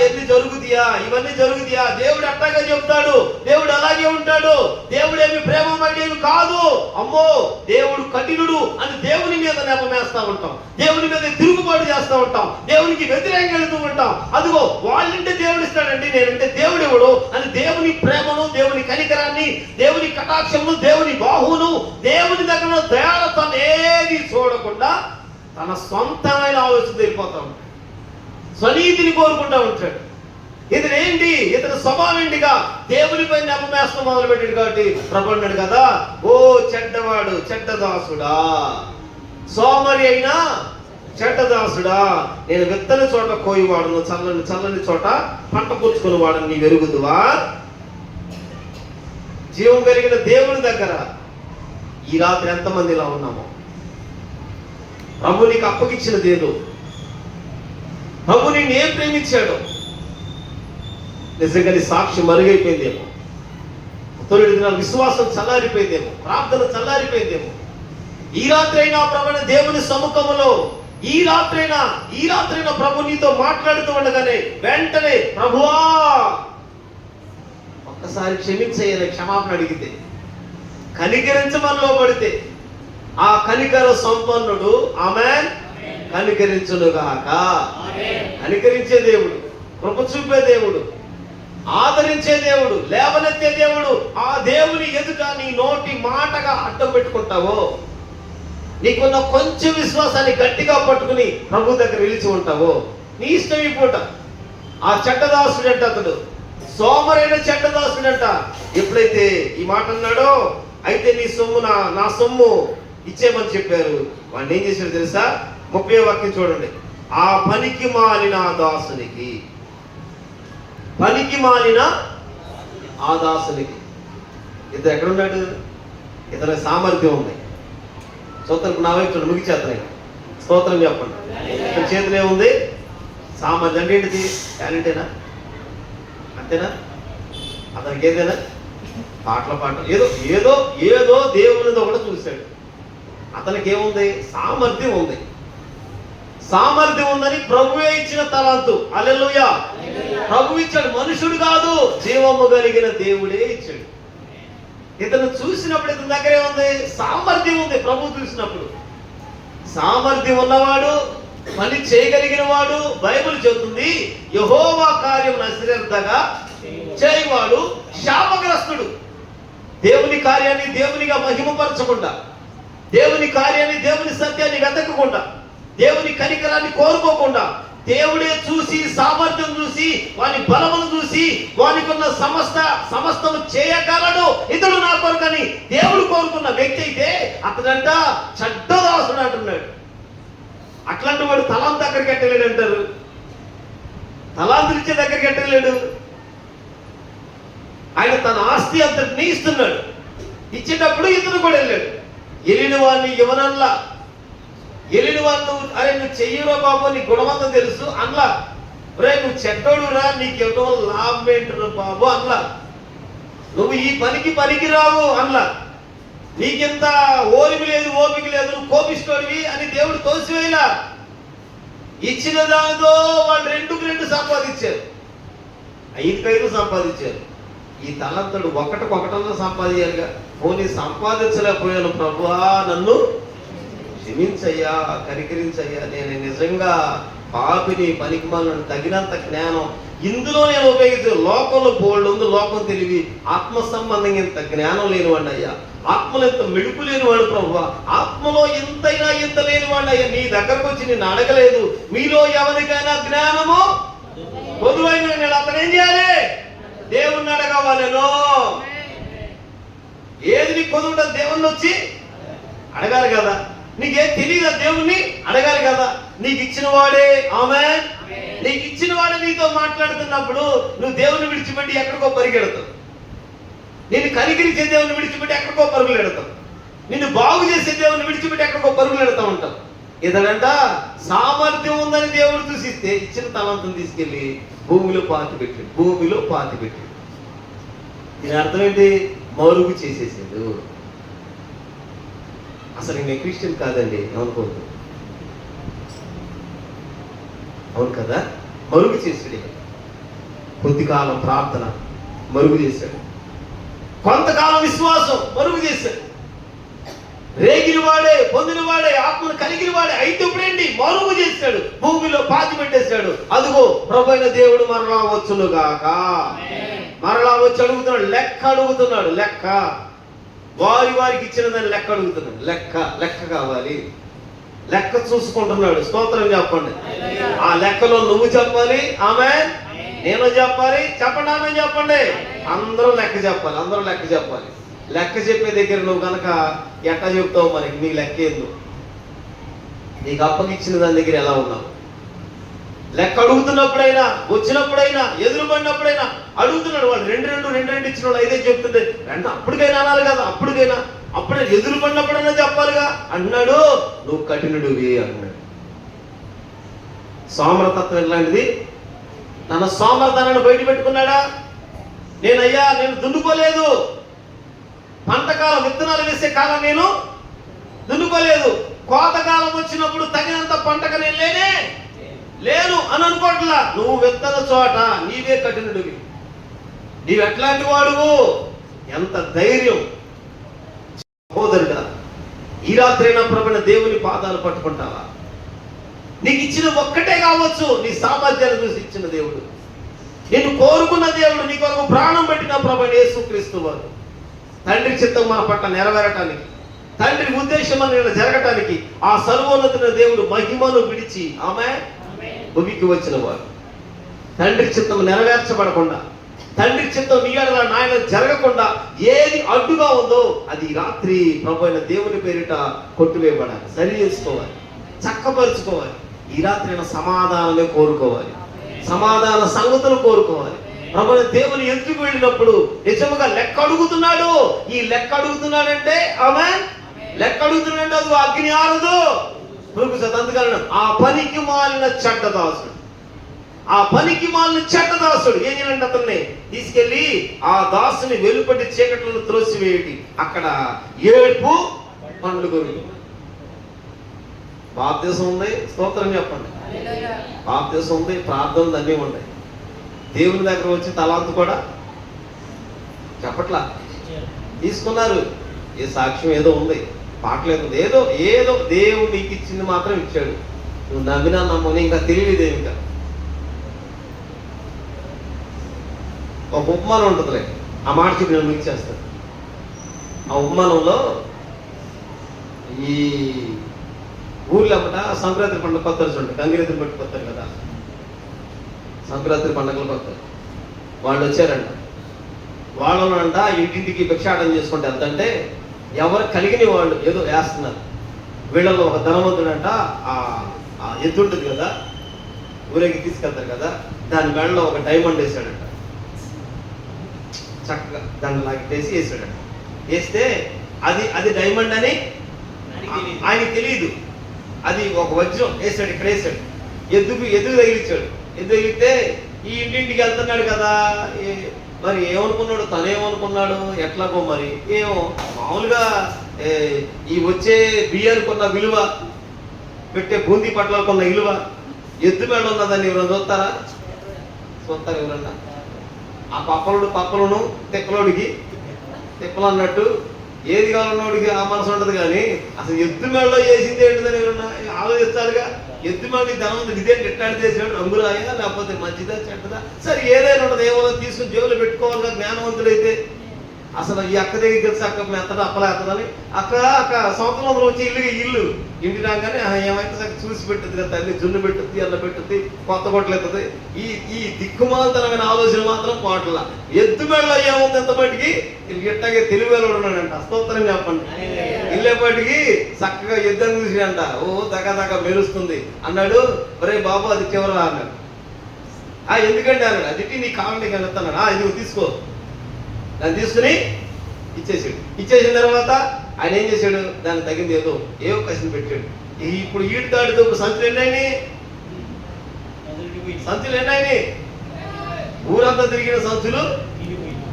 ఎన్ని జరుగుతాయా, ఇవన్నీ జరుగుతాయా? దేవుడు అట్టాగా చెప్తాడు, దేవుడు అలాగే ఉంటాడు. దేవుడు ఏమి ప్రేమమేమి కాదు. అమ్మో దేవుడు కఠినుడు అని దేవుని మీద నెపమేస్తా ఉంటాం, దేవుని మీద తిరుగుబాటు చేస్తూ ఉంటాం, దేవునికి వ్యతిరేకంగా వెళుతూ ఉంటాం. అదిగో వాళ్ళంటే దేవుడు ఇస్తాడండి, నేనంటే దేవుడు ఇవ్వడు అని దేవుని ప్రేమను, దేవుని కనికరాన్ని, దేవుని కటాక్షమును, దేవుని బాహువును, దేవుని దగ్గర దయాళతను ఏది చూడకుండా తన సొంతమైన ఆలోచన వెళ్ళిపోతా ఉంటాడు, స్వనీతిని కోరుకుంటా ఉంటాడు. ఇతనేంటి? ఇతని స్వభావం ఏంటిగా దేవునిపై నెపమేస్తం మొదలు పెట్టాడు. కాబట్టి ప్రభు అన్నాడు కదా, ఓ చెడ్డవాడు, చెడ్డదాసుడా, సోమరి అయినా చెడ్డదాసుడా, నేను విత్తని చోట కోయివాడును, చల్లని చోట పంట కూర్చుకుని వాడని నీ వెరుగుదువా? జీవం కలిగిన దేవుని దగ్గర ఈ రాత్రి ఎంతమంది ఇలా ఉన్నామో? ప్రభు నీకు అప్పగించినది ఏదో, ప్రభు నిన్ను ఏం ప్రేమించాడు? నిజంగా నీ సాక్షి మరుగైపోయిందేమో, తొలి దినాల విశ్వాసం చల్లారిపోయిందేమో, ప్రార్థన చల్లారిపోయిందేమో. ఈ రాత్రి అయినా ప్రభుని దేవుని సముఖములో ఈ రాత్రైనా ప్రభు నీతో మాట్లాడుతూ ఉండగానే వెంటనే ప్రభువా ఒక్కసారి క్షమించయ్యని క్షమాపణ అడిగితే, కనికరించమనిలో పడితే ఆ కనికర సంపన్నుడు ఆమేన్ కనికరించునుగాక. కనికరించే దేవుడు, కృప చూపే దేవుడు, ఆదరించే దేవుడు, లేవనెత్తే దేవుడు. ఆ దేవుని ఎదుట నీ నోటి మాటగా అడ్డం పెట్టుకుంటావో, నీకున్న కొంచెం విశ్వాసాన్ని గట్టిగా పట్టుకుని ప్రభు దగ్గర నిలిచి ఉంటావో, నీ ఇష్టం. ఈ పూట ఆ చెడ్డదాసుడంట, అతడు సోమరైన చెడ్డదాసుడంట. ఎప్పుడైతే ఈ మాట అన్నాడో, అయితే నీ సొమ్ము నా సొమ్ము ఇచ్చేయమని చెప్పారు. వాడిని ఏం చేశాడు తెలుసా? 30వ వాక్యం చూడండి. ఆ పనికి మాలిన దాసునికి, పనికి మాలిన ఆ దాసునికి. ఇతను ఎక్కడున్నాడు? ఇతని సామర్థ్యం ఉంది. స్తోత్రం. నా వైపు చూడండి, ముగిచేతనే స్తోత్రం చెప్పండి. ఇతని చేతిలో ఏముంది? సామర్థ్యం. అంటే ఏంటిది? టాలెంటేనా? అంతేనా? అతనికి ఏదైనా పాటలు ఏదో ఏదో ఏదో దేవునితో కూడా చూశాడు. అతనికి ఏముంది? సామర్థ్యం ఉంది. సామర్థ్యం ఉందని ప్రభువే ఇచ్చిన తలాంతు. హల్లెలూయా. ప్రభు ఇచ్చాడు, మనుషుడు కాదు, జీవము కలిగిన దేవుడే ఇచ్చాడు. ఇతను చూసినప్పుడు ఇతని దగ్గర ఏముంది? సామర్థ్యం ఉంది. ప్రభు చూసినప్పుడు సామర్థ్యం ఉన్నవాడు, పని చేయగలిగిన వాడు. బైబిల్ చెబుతుంది, యెహోవా కార్యం అశ్రద్ధగా చేయవాడు శాపగ్రస్తుడు. దేవుని కార్యాన్ని దేవునిగా మహిమపరచకుండా, దేవుని కార్యాన్ని దేవుని సత్యాన్ని వెతకకుండా, దేవుని కనికరాన్ని కోరుకోకుండా, దేవుడే చూసి సామర్థ్యం చూసి వాని బలమును చూసి వానికున్న సమస్తము చేయగలడు ఇతడు నా కొరకని దేవుడు కోరుకున్న వ్యక్తి అయితే అతడంట చెడ్డదాసుడు అంటున్నాడు. అట్లాంటి వాడు తలాంతు దగ్గరికి ఎట్టలేడు అంటారు. తలాంతులు ఇచ్చే దగ్గరికి ఎట్టలేడు. ఆయన తన ఆస్తి అంతటిని ఇస్తున్నాడు. ఇచ్చేటప్పుడు ఇతను కూడా వెళ్ళాడు. ఎలిన వాడిని యువనల్లా, ఎలిన వాళ్ళు, అరే నువ్వు చెయ్యరో బాబు, నీ గుణమంతా తెలుసు అన్లా. రే నువ్వు చెడ్డోడు రా, నీకు ఎవరో లాభం ఏంటో బాబు అన్లా. నువ్వు ఈ పనికి రావు అన్లా. నీకింత ఓరిమి లేదు, ఓపిక లేదు, నువ్వు కోపిస్తోడివి అని దేవుడు తోసివేయలా. ఇచ్చిన దానితో వాళ్ళు 2 సంపాదించారు, 5 సంపాదించారు. ఈ తలంతుడు ఒకటన్నా సంపాదించాలిగా. పోనీ సంపాదించలేకపోయాను ప్రభువా, నన్ను క్షమించయ్యా, కనికరించయ్యా, నేను నిజంగా పాపిని, పనికి మాలను, తగినంత జ్ఞానం ఇందులో నేను ఉపయోగించే. లోకంలో బోల్డ్ ఉంది, లోకం తెలివి, ఆత్మ సంబంధంగా ఇంత జ్ఞానం లేనివాడిని అయ్యా, ఆత్మలో ఇంత మెడుపు లేనివాడు ప్రభువా, ఆత్మలో ఇంతైనా ఇంత లేనివాడిని అయ్యా. నీ దగ్గరకు వచ్చి నేను అడగలేదు, మీలో ఎవరికైనా జ్ఞానము పొదువైన అతను ఏం చేయాలి? దేవుణ్ణి అడగవాలేనో. ఏది నీకు పొదువుంటే దేవుణ్ణి వచ్చి అడగాలి కదా. నీకేం తెలియదా? దేవుణ్ణి అడగాలి కదా. నీకు ఇచ్చిన వాడే, ఆమేన్, నీకు ఇచ్చిన వాడే నీతో మాట్లాడుతున్నప్పుడు నువ్వు దేవుని విడిచిపెట్టి ఎక్కడికో పరిగెడతావు. నిన్ను కనికరించే దేవుని విడిచిపెట్టి ఎక్కడికో పరుగులు ఎడతావు. నిన్ను బాగు చేసే దేవుని విడిచిపెట్టి ఎక్కడికో పరుగులు ఎడతా ఉంటావు. ఇతడంట సామర్థ్యం ఉందని దేవుడు చూసిస్తే ఇచ్చిన తలంతం తీసుకెళ్లి భూమిలో పాతి పెట్టి దీని అర్థం ఏంటి? మరుగు చేసేసాడు. అసలు నేను క్రిస్టియన్ కాదండి ఏమనుకోవద్దు. అవును కదా, మరుగు చేసాడు. కొద్ది కాలం ప్రార్థన మరుగు చేశాడు, కొంతకాలం విశ్వాసం మరుగు చేశాడు. రేగిన వాడే, పొందిన వాడే, ఆత్మను కలిగిన వాడే, అయితే ఇప్పుడేంటి? మరుగు చేశాడు, భూమిలో పాతి పెట్టేశాడు. అదుగో ప్రభు అయిన దేవుడు మరలా వచ్చును గాక. మరలా వచ్చి అడుగుతున్నాడు, లెక్క అడుగుతున్నాడు. లెక్క వారికి ఇచ్చిన దాన్ని లెక్క అడుగుతున్నాడు. లెక్క కావాలి, లెక్క చూసుకుంటున్నాడు. స్తోత్రం చెప్పండి. ఆ లెక్కలో నువ్వు చెప్పాలి, ఆమేన్, నేను చెప్పాలి. చెప్పండి, ఆమేన్ చెప్పండి. అందరూ లెక్క చెప్పాలి. లెక్క చెప్పే దగ్గర నువ్వు కనుక ఎట్లా చెప్తావు? మరి నీ లెక్క ఏందో? నీకు అప్పగిచ్చిన దాని దగ్గర ఎలా ఉన్నావు? లెక్క అడుగుతున్నప్పుడైనా, వచ్చినప్పుడైనా, ఎదురుపడినప్పుడైనా అడుగుతున్నాడు. వాళ్ళు 2 ఇచ్చిన వాళ్ళు 5 చెప్తుంటే అప్పటికైనా అనాలి కదా. అప్పుడే ఎదురుపడినప్పుడైనా చెప్పాలిగా అంటున్నాడు. నువ్వు కఠినుడివి అన్నాడు. సోమరతత్వం ఎలాంటిది? తన సోమరతనాన్ని బయట పెట్టుకున్నాడా? నేను దున్నుకోలేదు. పంటకాలం, విత్తనాలు వేసే కాలం నేను దున్నుకోలేదు. కోతకాలం వచ్చినప్పుడు తగినంత పంటగా నేను లేను అని అనుకోవట్లా. నువ్వు విత్తన చోట నీవే కఠినుడివి. నీవు ఎట్లాంటి వాడువు? ఎంత ధైర్యం సహోదరుడా! ఈ రాత్రైనా ప్రభువైన దేవుని పాదాలు పట్టుకుంటావా? నీకు ఇచ్చిన ఒక్కటే కావచ్చు, నీ సామర్థ్యాన్ని చూసి ఇచ్చిన దేవుడు. నిన్ను కోరుకున్న దేవుడు, నీ కొరకు ప్రాణం పెట్టిన ప్రభువైన యేసుక్రీస్తు వారు. తండ్రి చిత్తం మన పట్ల నెరవేరటానికి, తండ్రి ఉద్దేశం మన జరగటానికి ఆ సర్వోన్నతున్న దేవుడు మహిమను విడిచి ఆమె భూమికి వచ్చిన వారు. తండ్రి చిత్తం నెరవేర్చబడకుండా, తండ్రి చిత్తం నీ ఎడల నాయన జరగకుండా ఏది అడ్డుగా ఉందో అది రాత్రి ప్రభువైన దేవుని పేరిట కొట్టివేయబడాలి, సరి చేసుకోవాలి, చక్కపరుచుకోవాలి. ఈ రాత్రి సమాధానమే కోరుకోవాలి, సమాధాన సంగతులు కోరుకోవాలి. ప్రభువైన దేవుని ఎందుకు వెళ్ళినప్పుడు నిజముగా లెక్క అడుగుతున్నాడు. ఈ లెక్క అడుగుతున్నాడంటే ఆమె లెక్క అడుగుతున్నాడంటే అది అగ్ని ఆరదు. అందుకని ఆ పనికి మాలిన చెడ్డదాసుడు, ఆ పనికి మాలిన చెడ్డదాసుడు ఏం చేయాలంటే అతన్ని తీసుకెళ్లి ఆ దాసుని వెలుపటి చీకట్లను త్రోసివేయటి. అక్కడ ఏడుపు పండ్లు. బాప్తిసం ఉంది, స్తోత్రం చెప్పండి. బాప్తిసం ఉంది, ప్రార్థనలు అన్నీ ఉన్నాయి. దేవుని దగ్గర వచ్చి తలాంతు కూడా చెప్పట్లా, తీసుకున్నారు. ఏ సాక్ష్యం ఏదో ఉంది, పాటలేదు, ఏదో ఏదో దేవుడు నీకు ఇచ్చింది మాత్రం ఇచ్చాడు. నువ్వు నమ్మినా నమ్మని ఇంకా తెలియలేదు. ఇంకా ఒక ఉపమానం ఉంటుందిలే, ఆ మాట చెప్పి నేను మీకు చేస్తాను. ఆ ఉపమానంలో ఈ ఊర్లో అమ్మట సంక్రాంతి పండుగ కొత్తారు చూడండి, గంగిరెద్దులు పట్టుకొస్తారు కదా, సంక్రాంతి పండుగలు కొత్తారు. వాళ్ళు వచ్చారంట, వాళ్ళనంట ఇంటింటికి భిక్షాటం చేసుకుంటే వెళ్తుంటే ఎవరు కలిగిన వాళ్ళు ఏదో వేస్తున్నారు. వీళ్ళలో ఒక ధనవంతుడంట ఆ ఎద్దు ఉంటుంది కదా, ఊరేగి తీసుకెళ్తారు కదా, దాని మెడలో ఒక డైమండ్ వేసాడంట. చక్కగా దాన్ని లాగేసి వేసాడంట. వేస్తే అది అది డైమండ్ అని ఆయనకి తెలియదు. అది ఒక వజ్రం వేసాడు, ఇక్కడ వేసాడు. ఎద్దుకు తగిలిచ్చాడు. ఎద్దు తగిలితే ఈ ఇంటింటికి వెళ్తున్నాడు కదా, మరి ఏమనుకున్నాడు, తనేమనుకున్నాడు, ఎట్లాగో మరి ఏమో. మామూలుగా ఈ వచ్చే బియ్యానికున్న విలువ, పెట్టే బూందీ పట్లకున్న విలువ ఎద్దు మేడ ఉన్నదాన్ని ఎవరైనా చూస్తారా? చూస్తారు ఎవరన్నా? ఆ పప్పలను తిప్పలోడికి తిప్పలు అన్నట్టు ఏది కావాలన్నోడికి ఆ మనసు ఉంటుంది. కానీ అసలు ఎద్దు మేడలో వేసింది ఏంటిదని ఎవరన్నా ఆలోచిస్తారుగా. ఎద్దు మేడ ధనవంతుడు ఇదే ఎట్లాంటి చేసాడు, రంగురాయా లేకపోతే మంచిదా చెడ్డదా, సరే ఏదైనా ఉంటుంది, ఏమో తీసుకుని జేబులో పెట్టుకోవాలిగా. జ్ఞానవంతుడైతే అసలు ఈ అక్క దగ్గరికి తెలిసి అక్క మెత్తడా అప్పలేస్తుందని అక్క సంవత్సరంలో వచ్చి ఇల్లు ఇంటి రాగానే ఏమైతే చూసి పెట్టింది కదా తల్లి, జున్ను పెట్టుద్ది, అల్ల పెట్టుద్ది, కొత్త కొట్టలు ఎత్తుంది. ఈ దిక్కుమాలతనమైన ఆలోచన మాత్రం పోట్ల. ఎద్దు మేడలో ఏముంది ఎంతపాటికి ఇట్టగే తెలివేలో ఉన్నాడంట. స్తోత్రం చెప్పండి. ఇల్లేపాటికి చక్కగా ఎద్దని చూసి అంట, ఓ దగ్గ మెరుస్తుంది అన్నాడు. ఒరే బాబు అది చివరా అన్నాడు. ఎందుకంటే అన్నాడు, అది నీ కావాలంటే వెళ్తాడు. ఇది తీసుకో. దాన్ని తీసుకుని ఇచ్చేసిన తర్వాత ఆయన ఏం చేశాడు, దానికి తగింది ఏవో కసిని పెట్టాడు. ఇప్పుడు ఈడు తాడితో సంచులు ఎన్నైనాయి, ఊరంతా తిరిగిన సంచులు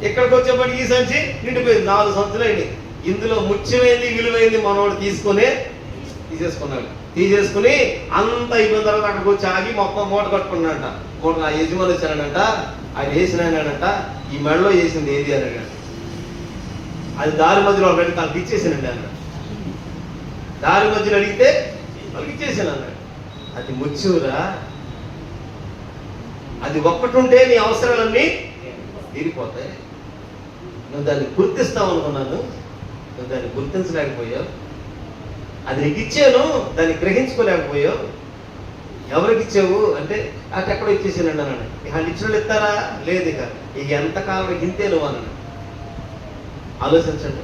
ఇక్కడికి వచ్చేప్పటికి ఈ సంచి నిండిపోయింది. 4 సంచులు అయినాయి. ఇందులో ముఖ్యమైనది విలువైంది మనోడు తీసేసుకుని అంత అయిపోయిన తర్వాత అక్కడికి వచ్చి ఆగి మొత్తం మూట కట్టుకున్నాడంట. మూట ఆ యజమాని వచ్చానంట, ఆయన వేసినాడంట, ఈ మెడలో వేసింది ఏది అని. అది దారి మధ్యలో పెట్టి తనకి ఇచ్చేసానండి అన్నాడు. దారి మధ్యలో అడిగితే వాళ్ళకి ఇచ్చేసాను అన్నాడు. అది ముచ్చురా, అది ఒక్కటి ఉంటే నీ అవసరాలన్నీ తీరిపోతాయి. నువ్వు దాన్ని గుర్తిస్తావు అనుకున్నాను, నువ్వు దాన్ని గుర్తించలేకపోయావు. అది నీకు ఇచ్చాను, దాన్ని గ్రహించుకోలేకపోయావు. ఎవరికి ఇచ్చావు అంటే అటు ఎక్కడో ఇచ్చేసానండి అన్నాడు. వాళ్ళు ఇచ్చిన వాళ్ళు ఇస్తారా? లేదు. ఇక ఎంతకాలం ఇంతే నువ్వు అన్నాడు. ఆలోచించండి.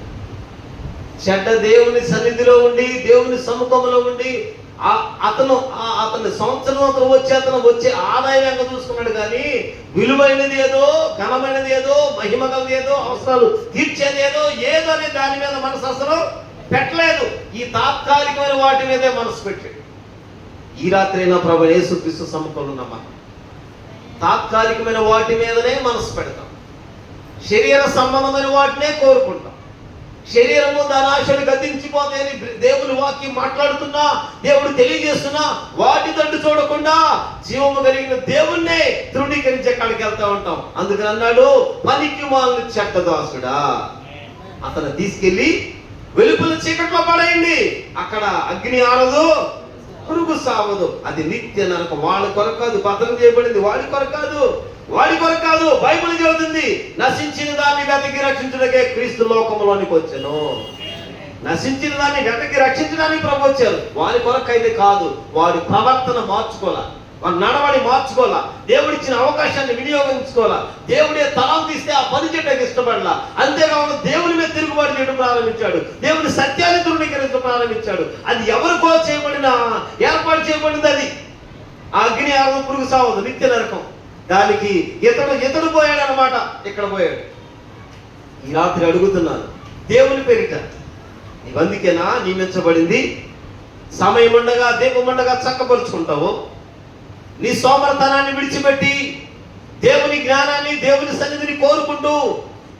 చెడ్డ దేవుని సన్నిధిలో ఉండి, దేవుని సముఖంలో ఉండి అతను సంవత్సరం వచ్చే ఆదాయం ఎంత చూసుకున్నాడు. కానీ విలువైనది ఏదో, ఘనమైనది ఏదో, మహిమ కలిది ఏదో, అవసరాలు తీర్చేది ఏదో అనే దాని మీద మనసు అసలు పెట్టలేదు. ఈ తాత్కాలికమైన వాటి మీదే మనసు పెట్టాడు. ఈ రాత్రి అయినా ప్రభువైన యేసుక్రీస్తు సముఖంలో ఉన్నామా? తాత్కాలికమైన వాటి మీదనే మనసు పెడతాం. శరీర సంబంధమైన వాటినే కోరుకుంటాం. శరీరము దాని ఆశలు గతించిపోతాయని దేవుని వాక్యం మాట్లాడుతున్నా, దేవుడు తెలియజేస్తున్నా, వాటి తండ్రి చూడకుండా జీవము కలిగిన దేవుణ్ణే తృణీకరించే కాడికి వెళ్తా ఉంటాం. అందుకని అన్నాడు, పనికి మాలిన చెడ్డదాసుడా, అతను తీసుకెళ్లి వెలుపల చీకట్లో పడేయండి. అక్కడ అగ్ని ఆరదు, పురుగు సావదు. అది నిత్య నరకం. వాళ్ళ కొరకు కాదు, భద్రం చేయబడింది వాడి కొరకు కాదు. వాడి కొరకు కాదు. బైబిల్ చెబుతుంది, నశించిన దాన్ని వెతకి రక్షించడానికే క్రీస్తు లోకంలోనికి వచ్చాను. నశించిన దాన్ని వెతకి రక్షించడానికి ప్రభు వచ్చారు. వారి కొరకు అయితే కాదు. వాడి ప్రవర్తన మార్చుకోవాలా, వారి నడవడి మార్చుకోవాలా, దేవుడిచ్చిన అవకాశాన్ని వినియోగించుకోవాలా. దేవుడే తలం తీస్తే ఆ పని చేయడానికి ఇష్టపడలా. అంతేకాకుండా దేవుని మీద తిరుగుబాటు చేయడం ప్రారంభించాడు. దేవుని సత్యాన్ని ధృవీకరించడం ప్రారంభించాడు. అది ఎవరికో చేయబడిన ఏర్పాటు చేయబడింది. అది ఆ అగ్ని ఆరదు, పురుగు సావదు, నిత్య నరకం. దానికి ఇతడు పోయాడు అనమాట. ఇక్కడ పోయాడు. ఈ రాత్రి అడుగుతున్నాను, దేవుని పేరిట నీవందుకేనా నియమించబడింది? సమయం ఉండగా దీపముండగా చక్కపరుచుకుంటావు. నీ సోమరతనాన్ని విడిచిపెట్టి దేవుని జ్ఞానాన్ని, దేవుని సన్నిధిని కోరుకుంటూ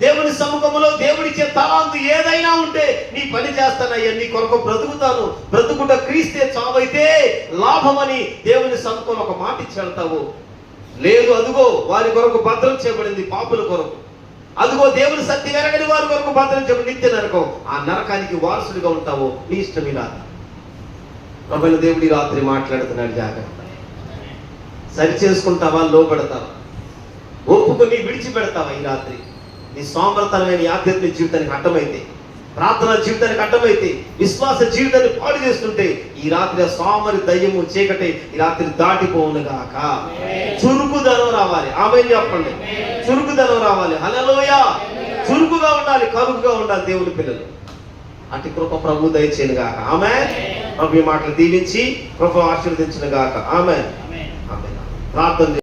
దేవుని సముఖంలో దేవుడిచ్చే తలాంతు ఏదైనా ఉంటే నీ పని చేస్తానయ్యా, నీ కొరకు బ్రతుకుతాను, బ్రతుకుట క్రీస్తే చావైతే లాభమని దేవుని సముఖంలో ఒక మాట ఇచ్చి వెళ్తావు. లేదు, అదుగో వారి కొరకు భద్రం చేయబడింది, పాపుల కొరకు. అదిగో దేవుని సత్యం ఎరగని వారి కొరకు భద్రం చేయబడి నిత్య నరకం. ఆ నరకానికి వారసుడిగా ఉంటావు. నీ ఇష్టం. ఇలా ప్రభువైన దేవుడి రాత్రి మాట్లాడుతున్నాడు. జాగ్రత్త. సరి చేసుకుంటావా, లోబడతావా, ఒప్పుకొని విడిచిపెడతావా? ఈ రాత్రి నీ సోమరతనమైన ఆధ్యాత్మిక జీవితానికి అడ్డమైతే, ప్రార్థన జీవితానికి అడ్డమైతే, విశ్వాస జీవితాన్ని పాడు చేస్తుంటే ఈ రాత్రి ఆ సోమరి దయ్యము చీకటి ఈ రాత్రి దాటిపోవునుగాక. చురుకుదనం రావాలి. ఆమేన్ చెప్పండి. చురుకుదనం రావాలి. హల్లెలూయా. చురుకుగా ఉండాలి, కరుకుగా ఉండాలి దేవుని పిల్లలు. అటు కృప ప్రభు దయచేయను గాక. ఆమేన్. ప్రభు ఈ మాటలు దీవించి కృప ఆశీర్వదించును గాక. ఆమేన్. ఆమేన్. ప్రార్థన